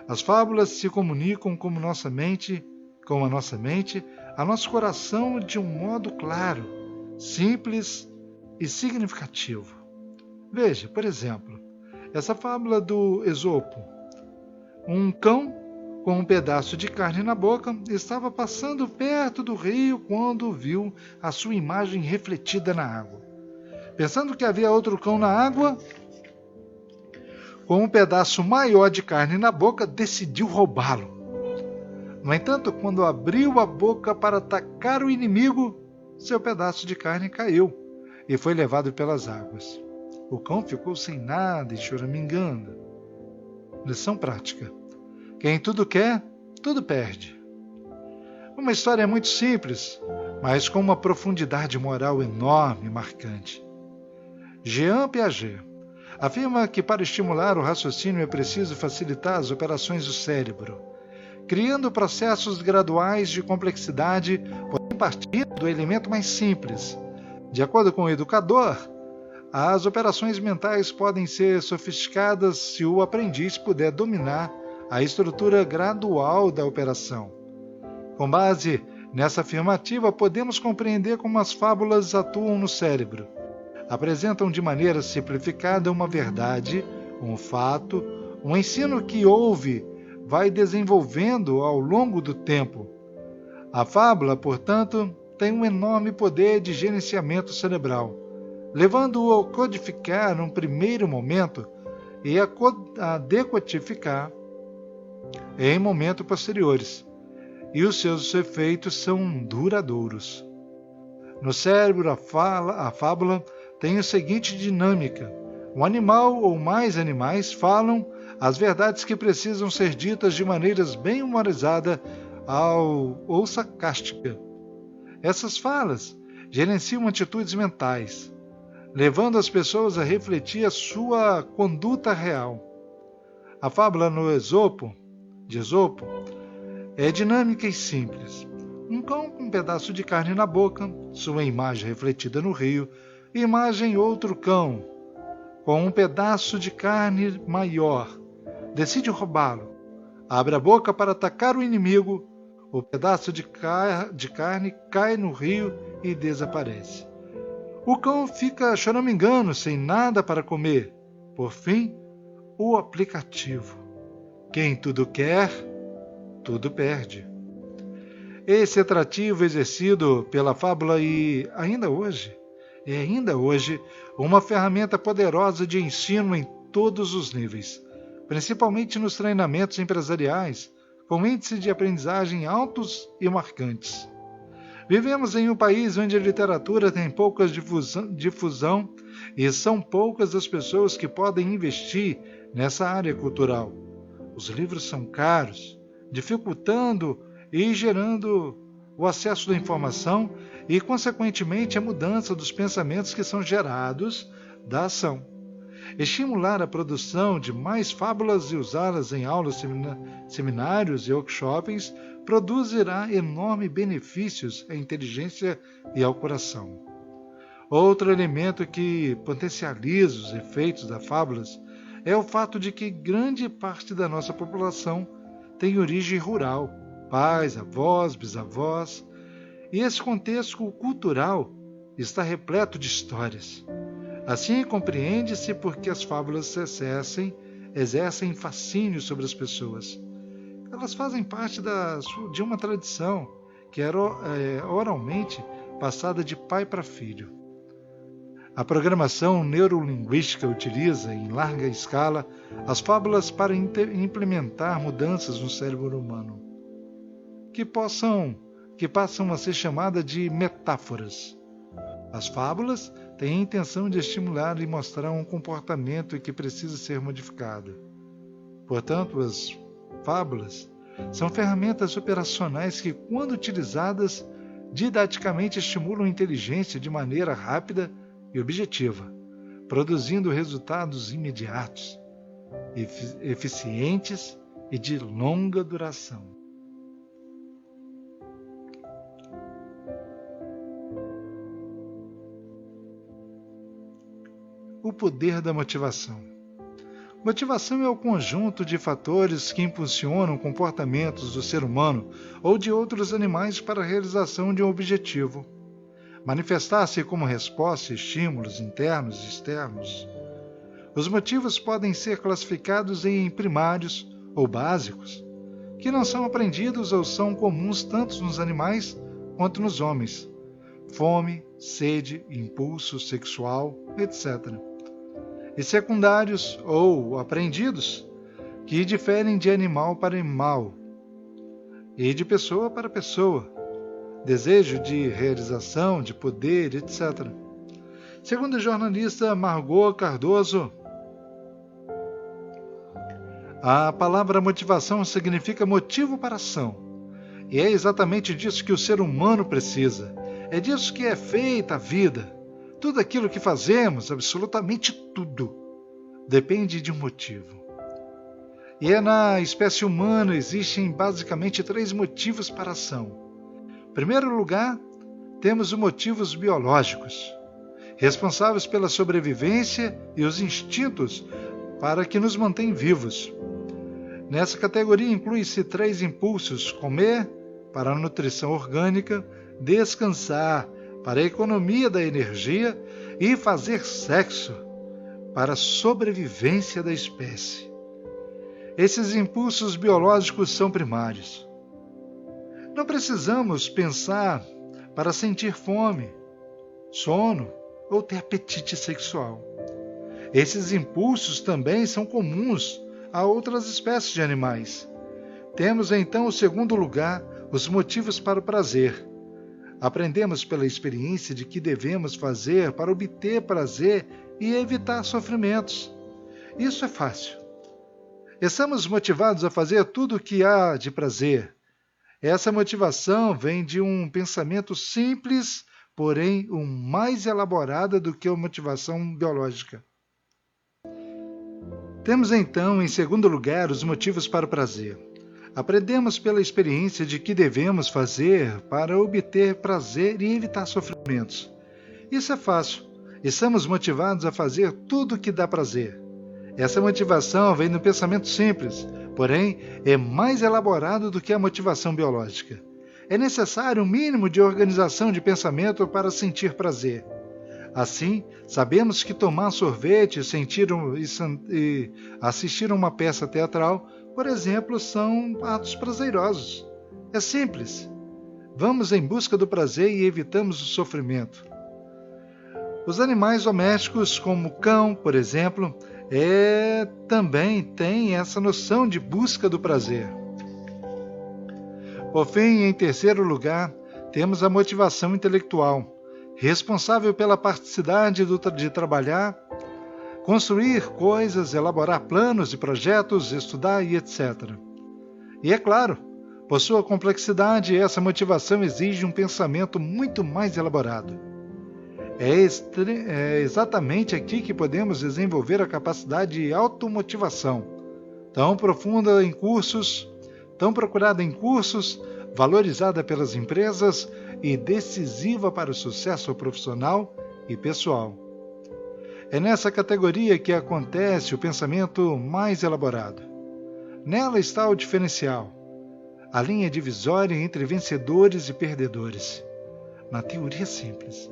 As fábulas se comunicam com a nossa mente, a nosso coração de um modo claro, simples e significativo. Veja, por exemplo, essa fábula do Esopo. Um cão com um pedaço de carne na boca estava passando perto do rio quando viu a sua imagem refletida na água. Pensando que havia outro cão na água, com um pedaço maior de carne na boca, decidiu roubá-lo. No entanto, quando abriu a boca para atacar o inimigo, seu pedaço de carne caiu e foi levado pelas águas. O cão ficou sem nada e choramingando. Lição prática. Quem tudo quer, tudo perde. Uma história muito simples, mas com uma profundidade moral enorme e marcante. Jean Piaget afirma que para estimular o raciocínio é preciso facilitar as operações do cérebro, criando processos graduais de complexidade, porém partindo do elemento mais simples. De acordo com o educador, as operações mentais podem ser sofisticadas se o aprendiz puder dominar a estrutura gradual da operação. Com base nessa afirmativa, podemos compreender como as fábulas atuam no cérebro. apresentam de maneira simplificada uma verdade, um fato, um ensino que vai desenvolvendo ao longo do tempo. A fábula, portanto, tem um enorme poder de gerenciamento cerebral, levando-o a codificar num primeiro momento e a decodificar em momentos posteriores, e os seus efeitos são duradouros. No cérebro, a fábula tem a seguinte dinâmica: um animal ou mais animais falam as verdades que precisam ser ditas de maneiras bem humorizadas ou sarcástica. Essas falas gerenciam atitudes mentais, levando as pessoas a refletir a sua conduta real. A fábula de Esopo é dinâmica e simples. Um cão com um pedaço de carne na boca, sua imagem refletida no rio, imagem outro cão com um pedaço de carne maior, decide roubá-lo, abre a boca para atacar o inimigo, o pedaço de carne cai no rio e desaparece. O cão fica choramingando, sem nada para comer. Por fim, o aplicativo. Quem tudo quer, tudo perde. Esse atrativo exercido pela fábula é ainda hoje, uma ferramenta poderosa de ensino em todos os níveis, principalmente nos treinamentos empresariais, com índices de aprendizagem altos e marcantes. Vivemos em um país onde a literatura tem pouca difusão e são poucas as pessoas que podem investir nessa área cultural. Os livros são caros, dificultando e gerando o acesso da informação e, consequentemente, a mudança dos pensamentos que são gerados da ação. Estimular a produção de mais fábulas e usá-las em aulas, seminários e workshops produzirá enormes benefícios à inteligência e ao coração. Outro elemento que potencializa os efeitos das fábulas é o fato de que grande parte da nossa população tem origem rural, pais, avós, bisavós, e esse contexto cultural está repleto de histórias. Assim, compreende-se por que as fábulas exercem fascínio sobre as pessoas. Elas fazem parte de uma tradição que era oralmente passada de pai para filho. A programação neurolinguística utiliza, em larga escala, as fábulas para implementar mudanças no cérebro humano, que passam a ser chamadas de metáforas. As fábulas têm a intenção de estimular e mostrar um comportamento que precisa ser modificado. Portanto, as fábulas são ferramentas operacionais que, quando utilizadas, didaticamente estimulam a inteligência de maneira rápida e objetiva, produzindo resultados imediatos, eficientes e de longa duração. O poder da motivação. Motivação é o conjunto de fatores que impulsionam comportamentos do ser humano ou de outros animais para a realização de um objetivo. Manifestar-se como resposta a estímulos internos e externos. Os motivos podem ser classificados em primários ou básicos, que não são aprendidos ou são comuns tanto nos animais quanto nos homens. Fome, sede, impulso sexual, etc. E secundários ou aprendidos, que diferem de animal para animal e de pessoa para pessoa, desejo de realização, de poder, etc. Segundo a jornalista Margot Cardoso, a palavra motivação significa motivo para ação, e é exatamente disso que o ser humano precisa, é disso que é feita a vida. Tudo aquilo que fazemos, absolutamente tudo, depende de um motivo. E na espécie humana existem basicamente 3 motivos para a ação. Em primeiro lugar, temos os motivos biológicos, responsáveis pela sobrevivência e os instintos para que nos mantêm vivos. Nessa categoria inclui-se 3 impulsos: comer, para a nutrição orgânica, descansar, para a economia da energia, e fazer sexo para a sobrevivência da espécie. Esses impulsos biológicos são primários. Não precisamos pensar para sentir fome, sono ou ter apetite sexual. Esses impulsos também são comuns a outras espécies de animais. Temos então o segundo lugar, os motivos para o prazer. Aprendemos pela experiência de que devemos fazer para obter prazer e evitar sofrimentos. Isso é fácil. Estamos motivados a fazer tudo o que há de prazer. Essa motivação vem de um pensamento simples, porém mais elaborada do que a motivação biológica. Temos então, em segundo lugar, os motivos para o prazer. Aprendemos pela experiência de que devemos fazer para obter prazer e evitar sofrimentos. Isso é fácil. Estamos motivados a fazer tudo o que dá prazer. Essa motivação vem do pensamento simples, porém é mais elaborado do que a motivação biológica. É necessário um mínimo de organização de pensamento para sentir prazer. Assim, sabemos que tomar sorvete e assistir a uma peça teatral, por exemplo, são atos prazerosos. É simples. Vamos em busca do prazer e evitamos o sofrimento. Os animais domésticos, como o cão, por exemplo, também têm essa noção de busca do prazer. Por fim, em terceiro lugar, temos a motivação intelectual, responsável pela praticidade de trabalhar, construir coisas, elaborar planos e projetos, estudar e etc. E é claro, por sua complexidade, essa motivação exige um pensamento muito mais elaborado. É exatamente aqui que podemos desenvolver a capacidade de automotivação, tão procurada em cursos, valorizada pelas empresas e decisiva para o sucesso profissional e pessoal. É nessa categoria que acontece o pensamento mais elaborado. Nela está o diferencial, a linha divisória entre vencedores e perdedores. Na teoria simples.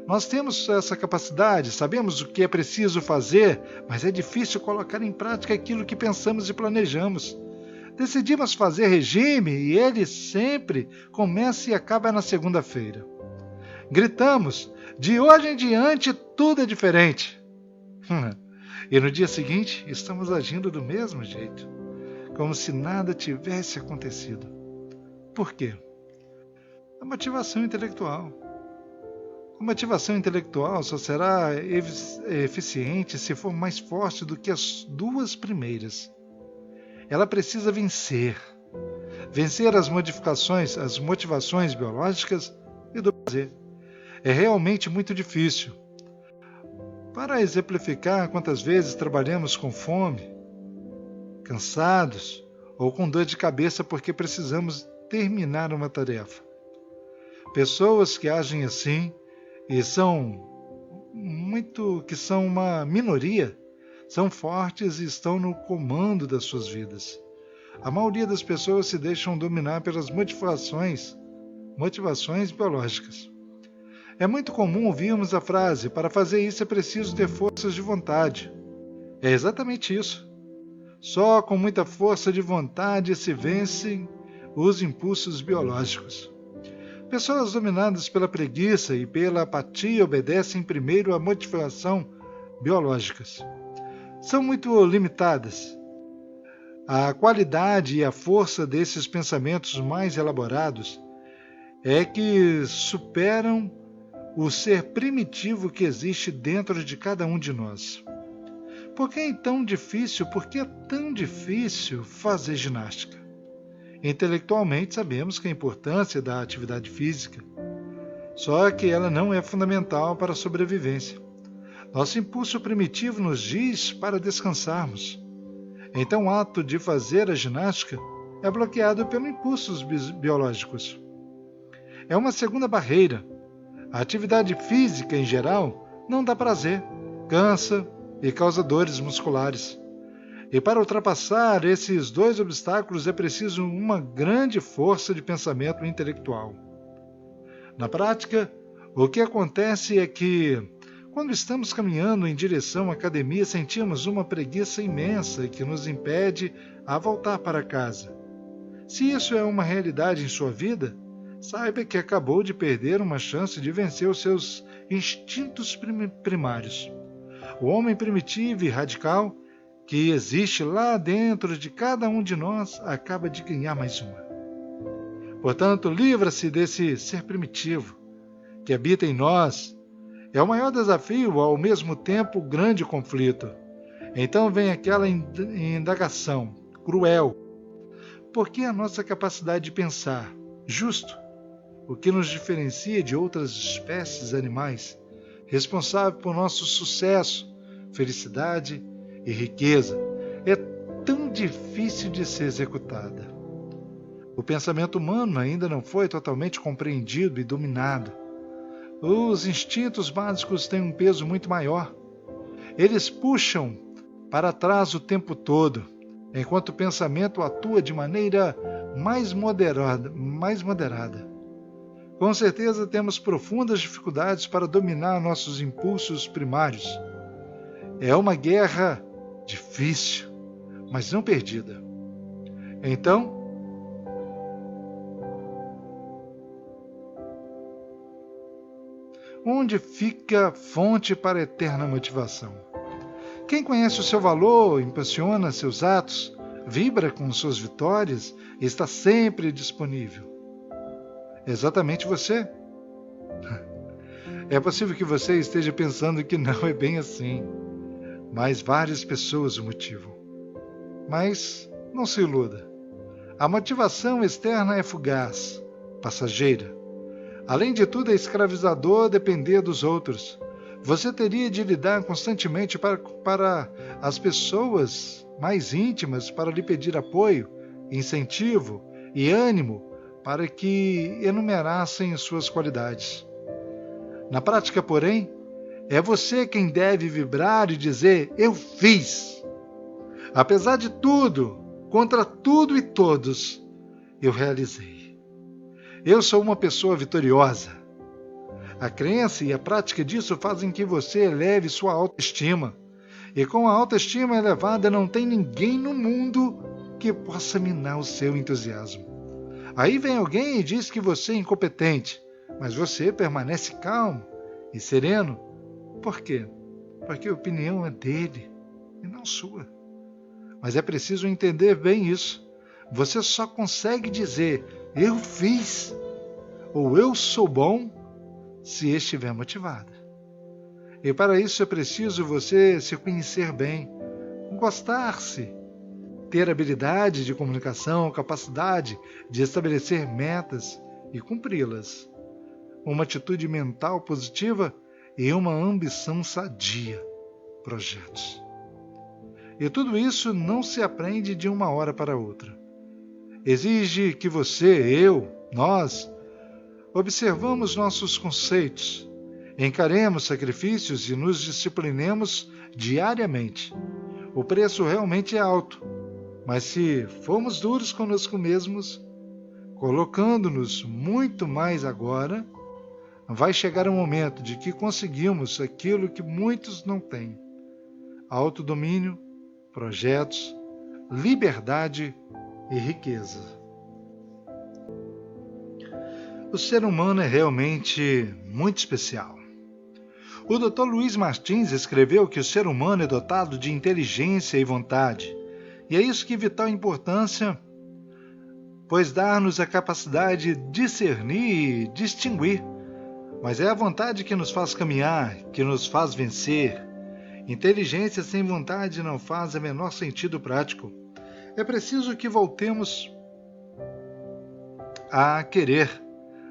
Nós temos essa capacidade, sabemos o que é preciso fazer, mas é difícil colocar em prática aquilo que pensamos e planejamos. Decidimos fazer regime e ele sempre começa e acaba na segunda-feira. Gritamos, de hoje em diante tudo é diferente. E no dia seguinte estamos agindo do mesmo jeito, como se nada tivesse acontecido. Por quê? A motivação intelectual. A motivação intelectual só será eficiente se for mais forte do que as duas primeiras. Ela precisa vencer as motivações biológicas e do prazer. É realmente muito difícil. Para exemplificar quantas vezes trabalhamos com fome, cansados ou com dor de cabeça porque precisamos terminar uma tarefa. Pessoas que agem assim e que são uma minoria, são fortes e estão no comando das suas vidas. A maioria das pessoas se deixam dominar pelas motivações biológicas. É muito comum ouvirmos a frase, para fazer isso é preciso ter forças de vontade. É exatamente isso. Só com muita força de vontade se vencem os impulsos biológicos. Pessoas dominadas pela preguiça e pela apatia obedecem primeiro à motivação biológicas. São muito limitadas. A qualidade e a força desses pensamentos mais elaborados é que superam o ser primitivo que existe dentro de cada um de nós. Por que é tão difícil fazer ginástica? Intelectualmente sabemos que a importância da atividade física, só que ela não é fundamental para a sobrevivência. Nosso impulso primitivo nos diz para descansarmos. Então o ato de fazer a ginástica é bloqueado pelos impulsos biológicos. É uma segunda barreira. A atividade física, em geral, não dá prazer, cansa e causa dores musculares. E para ultrapassar esses dois obstáculos é preciso uma grande força de pensamento intelectual. Na prática, o que acontece é que, Quando estamos caminhando em direção à academia, sentimos uma preguiça imensa que nos impede a voltar para casa. Se isso é uma realidade em sua vida, saiba que acabou de perder uma chance de vencer os seus instintos primários. O homem primitivo e radical que existe lá dentro de cada um de nós acaba de ganhar mais uma. Portanto, livra-se desse ser primitivo que habita em nós. É o maior desafio, ao mesmo tempo, grande conflito. Então vem aquela indagação cruel. Por que a nossa capacidade de pensar, justo, o que nos diferencia de outras espécies animais, responsável por nosso sucesso, felicidade e riqueza, é tão difícil de ser executada? O pensamento humano ainda não foi totalmente compreendido e dominado. Os instintos básicos têm um peso muito maior. Eles puxam para trás o tempo todo, enquanto o pensamento atua de maneira mais moderada. Com certeza temos profundas dificuldades para dominar nossos impulsos primários. É uma guerra difícil, mas não perdida. Então, onde fica a fonte para a eterna motivação? Quem conhece o seu valor, impulsiona seus atos, vibra com suas vitórias e está sempre disponível. É exatamente você. É possível que você esteja pensando que não é bem assim, mas várias pessoas o motivam. Mas não se iluda. A motivação externa é fugaz, passageira. Além de tudo, é escravizador depender dos outros. Você teria de lidar constantemente para as pessoas mais íntimas para lhe pedir apoio, incentivo e ânimo para que enumerassem suas qualidades. Na prática, porém, é você quem deve vibrar e dizer: eu fiz. Apesar de tudo, contra tudo e todos, eu realizei. Eu sou uma pessoa vitoriosa. A crença e a prática disso fazem que você eleve sua autoestima. E com a autoestima elevada, não tem ninguém no mundo que possa minar o seu entusiasmo. Aí vem alguém e diz que você é incompetente, mas você permanece calmo e sereno. Por quê? Porque a opinião é dele e não sua. Mas é preciso entender bem isso. Você só consegue dizer: eu fiz, ou eu sou bom, se estiver motivado. E para isso é preciso você se conhecer bem, gostar-se, ter habilidade de comunicação, capacidade de estabelecer metas e cumpri-las, uma atitude mental positiva e uma ambição sadia, projetos. E tudo isso não se aprende de uma hora para outra. Exige que você, eu, nós, observamos nossos conceitos, encaremos sacrifícios e nos disciplinemos diariamente. O preço realmente é alto, mas se formos duros conosco mesmos, colocando-nos muito mais agora, vai chegar um momento de que conseguimos aquilo que muitos não têm: autodomínio, projetos, liberdade e riqueza. O ser humano é realmente muito especial. O Dr. Luiz Martins escreveu que o ser humano é dotado de inteligência e vontade, e é isso que é vital importância, pois dá-nos a capacidade de discernir e distinguir. Mas é a vontade que nos faz caminhar, que nos faz vencer. Inteligência sem vontade não faz o menor sentido prático. É preciso que voltemos a querer,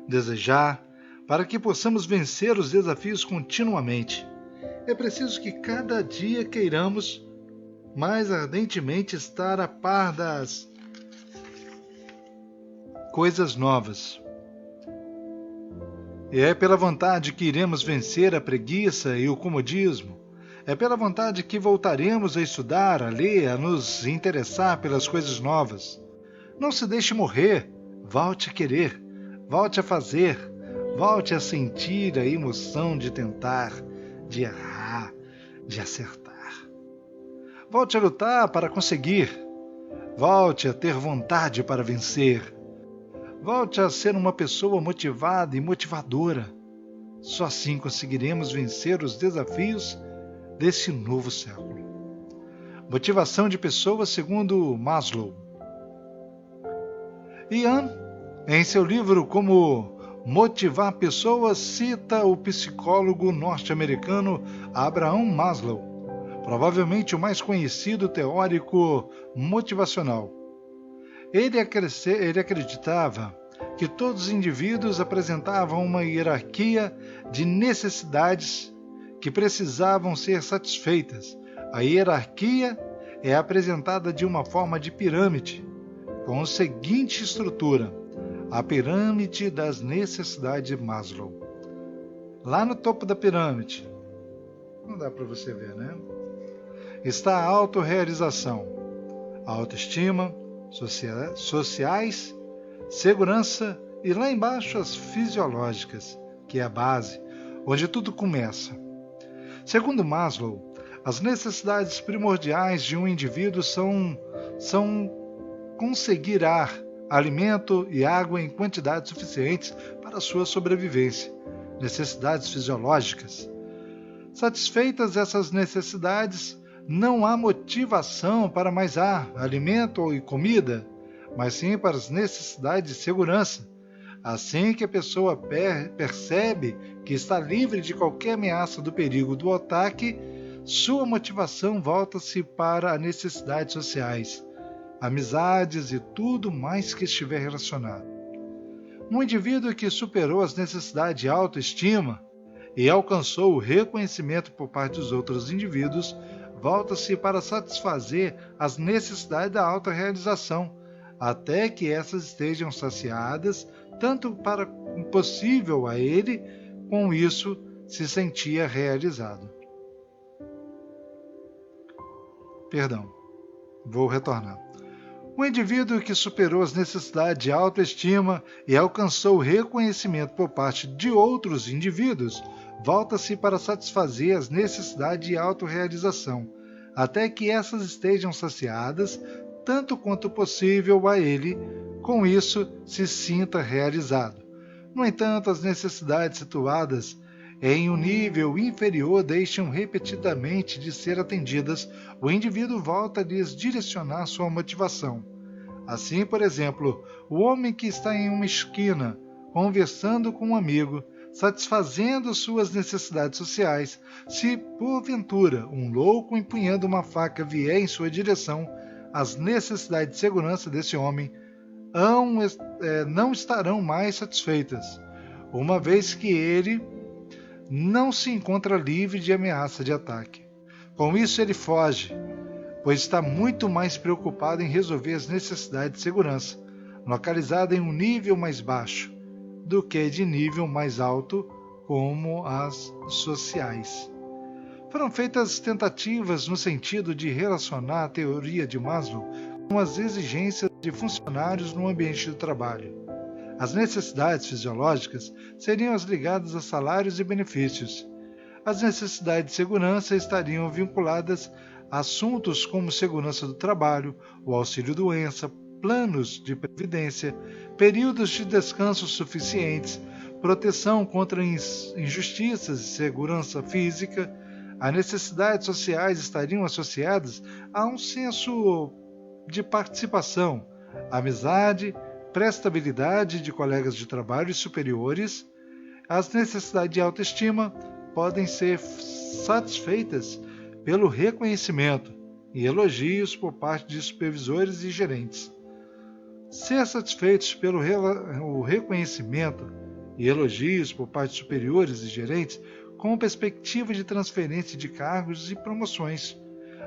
desejar, para que possamos vencer os desafios continuamente. É preciso que cada dia queiramos mais ardentemente estar a par das coisas novas. E é pela vontade que iremos vencer a preguiça e o comodismo. É pela vontade que voltaremos a estudar, a ler, a nos interessar pelas coisas novas. Não se deixe morrer, volte a querer, volte a fazer, volte a sentir a emoção de tentar, de errar, de acertar. Volte a lutar para conseguir. Volte a ter vontade para vencer. Volte a ser uma pessoa motivada e motivadora. Só assim conseguiremos vencer os desafios desse novo século. Motivação de pessoas segundo Maslow. Ian, em seu livro Como Motivar Pessoas, cita o psicólogo norte-americano Abraham Maslow, provavelmente o mais conhecido teórico motivacional. Ele acreditava que todos os indivíduos apresentavam uma hierarquia de necessidades que precisavam ser satisfeitas. A hierarquia é apresentada de uma forma de pirâmide, com a seguinte estrutura: a pirâmide das necessidades de Maslow. Lá no topo da pirâmide, não dá para você ver, né? Está a autorrealização, a autoestima, sociais, segurança e lá embaixo as fisiológicas, que é a base, onde tudo começa. Segundo Maslow, as necessidades primordiais de um indivíduo são conseguir ar, alimento e água em quantidades suficientes para a sua sobrevivência, necessidades fisiológicas. Satisfeitas essas necessidades, não há motivação para mais ar, alimento e comida, mas sim para as necessidades de segurança. Assim que a pessoa percebe que está livre de qualquer ameaça do perigo do ataque, sua motivação volta-se para as necessidades sociais, amizades e tudo mais que estiver relacionado. Um indivíduo que superou as necessidades de autoestima e alcançou o reconhecimento por parte dos outros indivíduos, volta-se para satisfazer as necessidades da autorrealização, até que essas estejam saciadas, tanto para possível a ele, com isso se sentia realizado. Vou retornar. O indivíduo que superou as necessidades de autoestima e alcançou o reconhecimento por parte de outros indivíduos, volta-se para satisfazer as necessidades de autorrealização, até que essas estejam saciadas, tanto quanto possível a ele, com isso se sinta realizado. No entanto, as necessidades situadas em um nível inferior deixam repetidamente de ser atendidas, o indivíduo volta a lhes direcionar sua motivação. Assim, por exemplo, o homem que está em uma esquina, conversando com um amigo, satisfazendo suas necessidades sociais, se porventura um louco empunhando uma faca vier em sua direção, as necessidades de segurança desse homem não estarão mais satisfeitas, uma vez que ele não se encontra livre de ameaça de ataque. Com isso ele foge, pois está muito mais preocupado em resolver as necessidades de segurança, localizada em um nível mais baixo, do que de nível mais alto, como as sociais. Foram feitas tentativas no sentido de relacionar a teoria de Maslow com as exigências de funcionários no ambiente do trabalho. As necessidades fisiológicas seriam as ligadas a salários e benefícios. As necessidades de segurança estariam vinculadas a assuntos como segurança do trabalho, o auxílio-doença, planos de previdência, períodos de descanso suficientes, proteção contra injustiças e segurança física. As necessidades sociais estariam associadas a um senso de participação, amizade, prestabilidade de colegas de trabalho e superiores. As necessidades de autoestima podem ser satisfeitas pelo reconhecimento e elogios por parte de supervisores e gerentes. Ser satisfeitos pelo reconhecimento e elogios por parte de superiores e gerentes com perspectiva de transferência de cargos e promoções.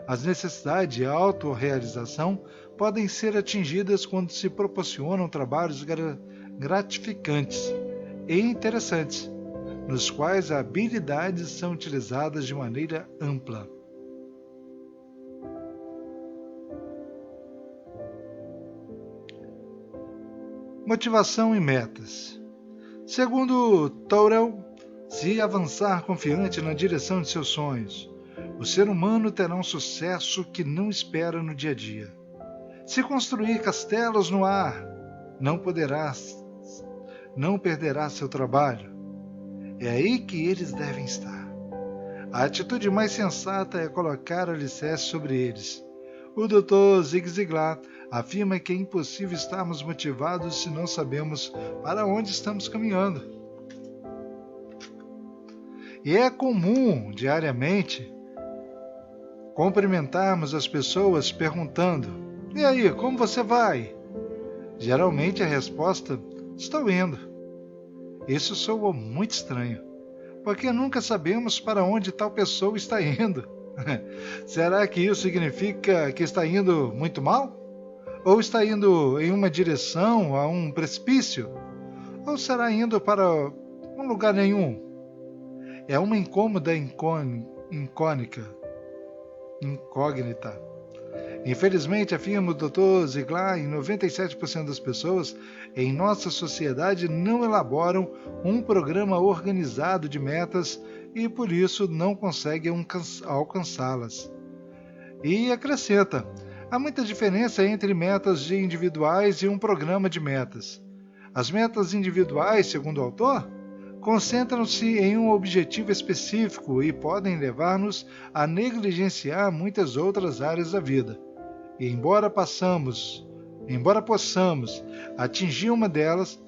As necessidades de autorrealização podem ser atingidas quando se proporcionam trabalhos gratificantes e interessantes, nos quais habilidades são utilizadas de maneira ampla. Motivação e metas. Segundo Thorel, Se avançar confiante na direção de seus sonhos, o ser humano terá um sucesso que não espera no dia a dia. Se construir castelos no ar, não perderá seu trabalho. É aí que eles devem estar. A atitude mais sensata é colocar alicerce sobre eles. O Dr. Zig Ziglar afirma que é impossível estarmos motivados se não sabemos para onde estamos caminhando. E é comum, diariamente, cumprimentarmos as pessoas perguntando: "E aí, como você vai?" Geralmente a resposta: "Estou indo." Isso soa muito estranho, porque nunca sabemos para onde tal pessoa está indo. Será que isso significa que está indo muito mal? Ou está indo em uma direção a um precipício? Ou será indo para um lugar nenhum? É uma incômoda incógnita. Infelizmente, afirma o Dr. Ziglar, em 97% das pessoas em nossa sociedade não elaboram um programa organizado de metas e, por isso, não conseguem alcançá-las. E acrescenta: há muita diferença entre metas individuais e um programa de metas. As metas individuais, segundo o autor, concentram-se em um objetivo específico e podem levar-nos a negligenciar muitas outras áreas da vida. E embora possamos atingir uma delas,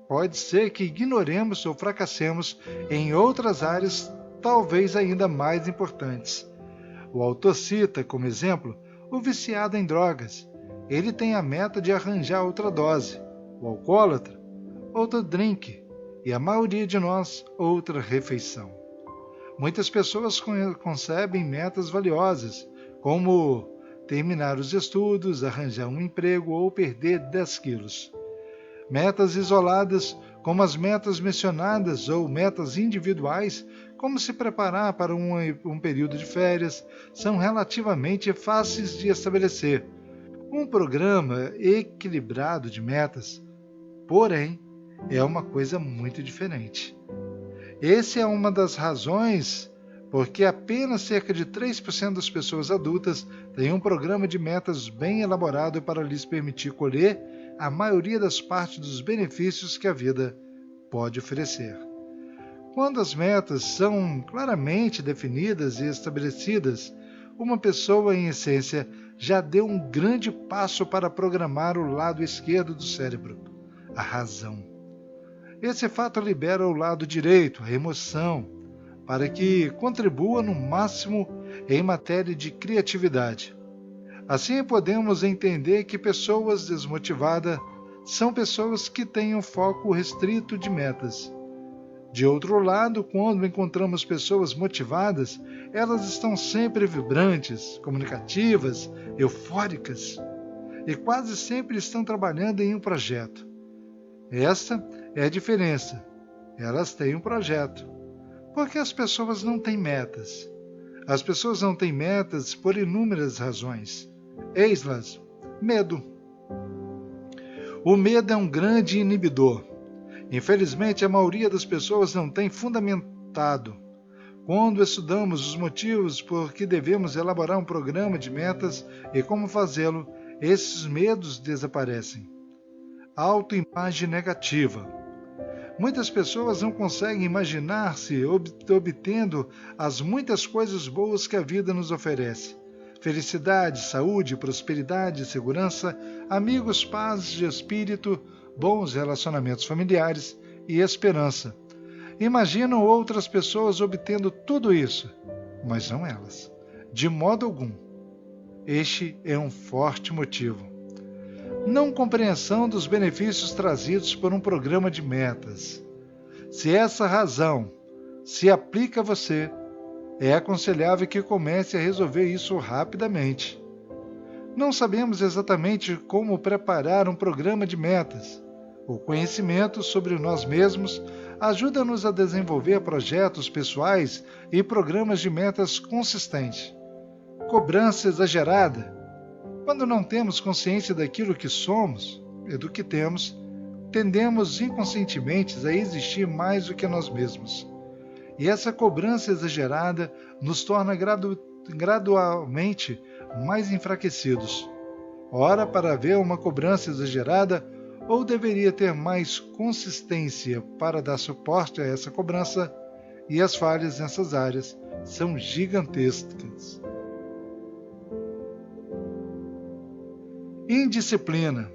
pode ser que ignoremos ou fracassemos em outras áreas talvez ainda mais importantes. O autor cita, como exemplo, o viciado em drogas. Ele tem a meta de arranjar outra dose. O alcoólatra, outro drink. E a maioria de nós, outra refeição. Muitas pessoas concebem metas valiosas, como terminar os estudos, arranjar um emprego ou perder 10 quilos. Metas isoladas, como as metas mencionadas, ou metas individuais, como se preparar para um período de férias, são relativamente fáceis de estabelecer. Um programa equilibrado de metas, porém, é uma coisa muito diferente. Essa é uma das razões porque apenas cerca de 3% das pessoas adultas têm um programa de metas bem elaborado para lhes permitir colher a maioria das partes dos benefícios que a vida pode oferecer. Quando as metas são claramente definidas e estabelecidas, uma pessoa, em essência, já deu um grande passo para programar o lado esquerdo do cérebro, a razão. Esse fato libera o lado direito, a emoção, para que contribua no máximo em matéria de criatividade. Assim podemos entender que pessoas desmotivadas são pessoas que têm um foco restrito de metas. De outro lado, quando encontramos pessoas motivadas, elas estão sempre vibrantes, comunicativas, eufóricas e quase sempre estão trabalhando em um projeto. Esta é a diferença. Elas têm um projeto. Porque as pessoas não têm metas. As pessoas não têm metas por inúmeras razões. Eis-las: medo. O medo é um grande inibidor. Infelizmente, a maioria das pessoas não tem fundamentado. Quando estudamos os motivos por que devemos elaborar um programa de metas e como fazê-lo, esses medos desaparecem. Autoimagem negativa. Muitas pessoas não conseguem imaginar-se obtendo as muitas coisas boas que a vida nos oferece. Felicidade, saúde, prosperidade, segurança, amigos, paz de espírito, bons relacionamentos familiares e esperança. Imaginam outras pessoas obtendo tudo isso, mas não elas. De modo algum. Este é um forte motivo. Não compreensão dos benefícios trazidos por um programa de metas. Se essa razão se aplica a você, é aconselhável que comece a resolver isso rapidamente. Não sabemos exatamente como preparar um programa de metas. O conhecimento sobre nós mesmos ajuda-nos a desenvolver projetos pessoais e programas de metas consistentes. Cobrança exagerada. Quando não temos consciência daquilo que somos e do que temos, tendemos inconscientemente a existir mais do que nós mesmos. E essa cobrança exagerada nos torna gradualmente mais enfraquecidos. Ora, para haver uma cobrança exagerada, ou deveria ter mais consistência para dar suporte a essa cobrança, e as falhas nessas áreas são gigantescas. Indisciplina.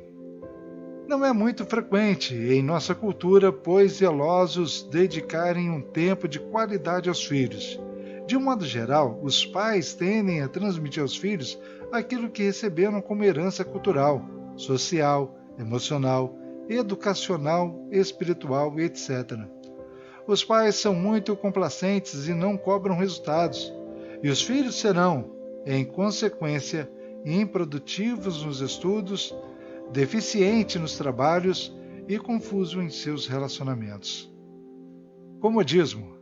Não é muito frequente em nossa cultura, pois zelosos dedicarem um tempo de qualidade aos filhos. De um modo geral, os pais tendem a transmitir aos filhos aquilo que receberam como herança cultural, social, emocional, educacional, espiritual, etc. Os pais são muito complacentes e não cobram resultados, e os filhos serão, em consequência, improdutivos nos estudos, deficientes nos trabalhos e confusos em seus relacionamentos. Comodismo.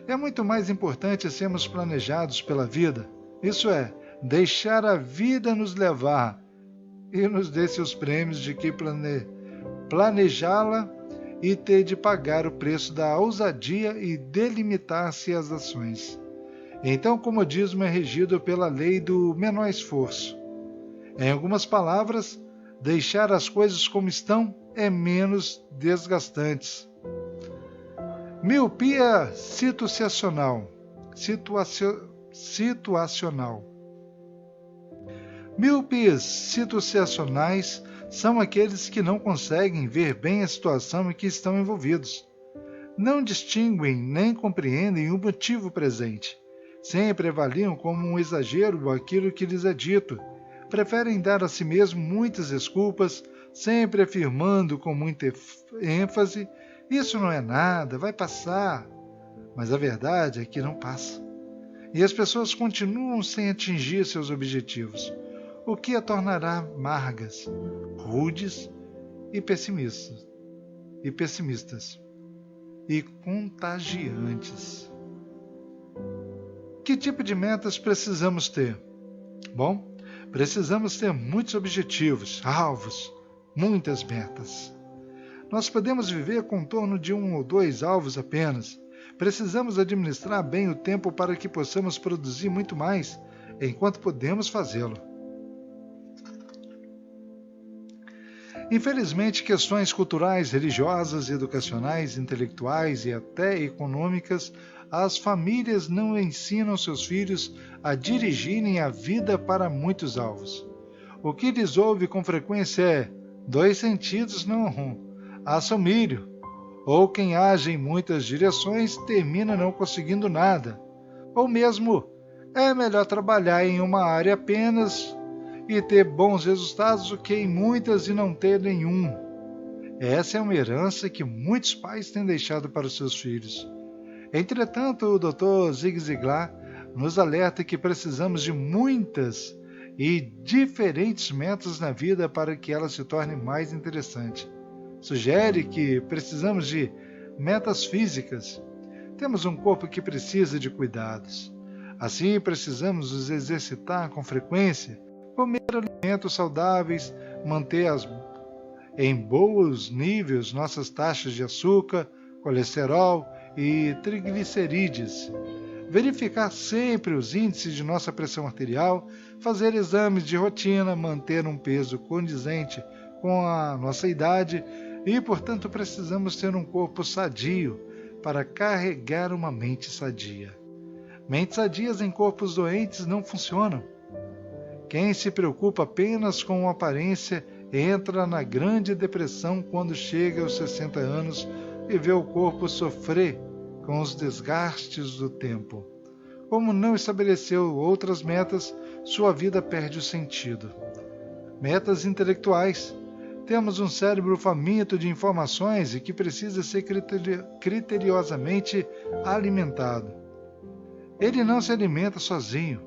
É muito mais importante sermos planejados pela vida, isso é, deixar a vida nos levar e nos dê seus prêmios de que planejá-la e ter de pagar o preço da ousadia e delimitar-se às ações. Então, o comodismo é regido pela lei do menor esforço. Em algumas palavras, deixar as coisas como estão é menos desgastante. Miopia situacional. Míopes situacionais são aqueles que não conseguem ver bem a situação em que estão envolvidos. Não distinguem nem compreendem o motivo presente. Sempre avaliam como um exagero aquilo que lhes é dito. Preferem dar a si mesmo muitas desculpas, sempre afirmando com muita ênfase: isso não é nada, vai passar. Mas a verdade é que não passa. E as pessoas continuam sem atingir seus objetivos, o que a tornará amargas, rudes e pessimistas e contagiantes. Que tipo de metas precisamos ter? Bom, precisamos ter muitos objetivos, alvos, muitas metas. Nós podemos viver com em torno de 1 ou 2 alvos apenas. Precisamos administrar bem o tempo para que possamos produzir muito mais, enquanto podemos fazê-lo. Infelizmente, questões culturais, religiosas, educacionais, intelectuais e até econômicas, as famílias não ensinam seus filhos a dirigirem a vida para muitos alvos. O que lhes ouve com frequência é: 2 sentidos não assam milho, ou quem age em muitas direções termina não conseguindo nada, ou mesmo é melhor trabalhar em uma área apenas e ter bons resultados do que em muitas e não ter nenhum. Essa é uma herança que muitos pais têm deixado para os seus filhos. Entretanto, o Dr. Zig Ziglar nos alerta que precisamos de muitas e diferentes metas na vida para que ela se torne mais interessante. Sugere que precisamos de metas físicas. Temos um corpo que precisa de cuidados. Assim, precisamos nos exercitar com frequência, comer alimentos saudáveis, manter em bons níveis nossas taxas de açúcar, colesterol e triglicerídeos, verificar sempre os índices de nossa pressão arterial, fazer exames de rotina, manter um peso condizente com a nossa idade e, portanto, precisamos ter um corpo sadio para carregar uma mente sadia. Mentes sadias em corpos doentes não funcionam. Quem se preocupa apenas com a aparência entra na grande depressão quando chega aos 60 anos e vê o corpo sofrer com os desgastes do tempo. Como não estabeleceu outras metas, sua vida perde o sentido. Metas intelectuais. Temos um cérebro faminto de informações e que precisa ser criteriosamente alimentado. Ele não se alimenta sozinho,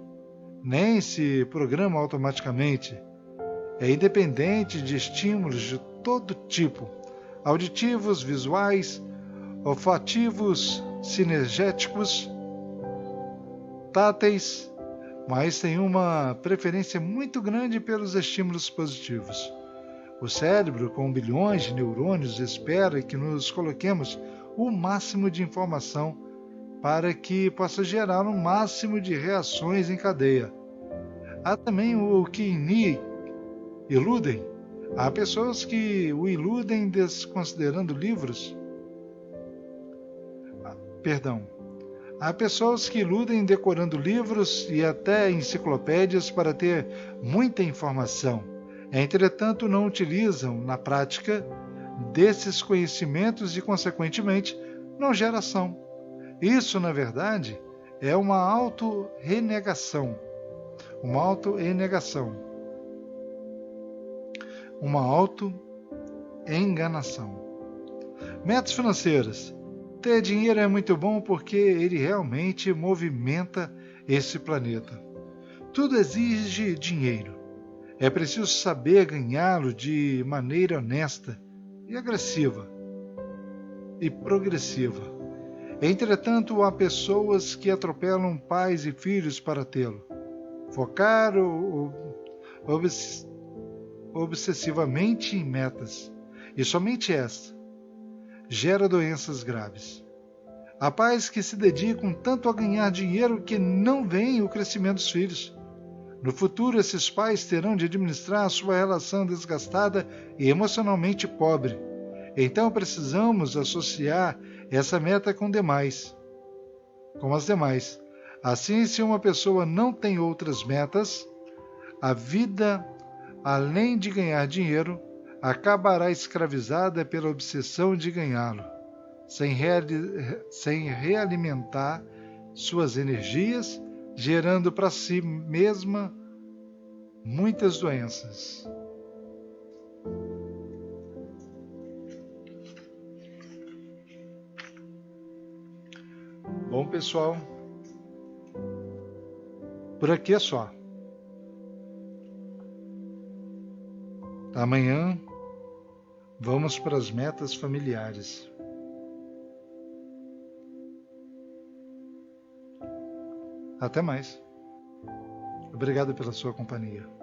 nem se programa automaticamente. É independente de estímulos de todo tipo, auditivos, visuais, olfativos, cinegéticos, táteis, mas tem uma preferência muito grande pelos estímulos positivos. O cérebro, com bilhões de neurônios, espera que nos coloquemos o máximo de informação para que possa gerar um máximo de reações em cadeia. Há também o que iludem. Há pessoas que o iludem desconsiderando livros. Há pessoas que iludem decorando livros e até enciclopédias para ter muita informação. Entretanto, não utilizam, na prática, desses conhecimentos e, consequentemente, não gera ação. Isso, na verdade, é uma auto-renegação. Uma auto-enganação. Metas financeiras. Ter dinheiro é muito bom porque ele realmente movimenta esse planeta. Tudo exige dinheiro. É preciso saber ganhá-lo de maneira honesta e agressiva e progressiva. Entretanto, há pessoas que atropelam pais e filhos para tê-lo. Focar obsessivamente em metas, e somente esta, gera doenças graves. Há pais que se dedicam tanto a ganhar dinheiro que não veem o crescimento dos filhos. No futuro, esses pais terão de administrar a sua relação desgastada e emocionalmente pobre. Então precisamos associar essa meta com as demais. Assim, se uma pessoa não tem outras metas, a vida, além de ganhar dinheiro, acabará escravizada pela obsessão de ganhá-lo, sem realimentar suas energias, gerando para si mesma muitas doenças. Bom, pessoal, por aqui é só. Amanhã vamos para as metas familiares. Até mais. Obrigado pela sua companhia.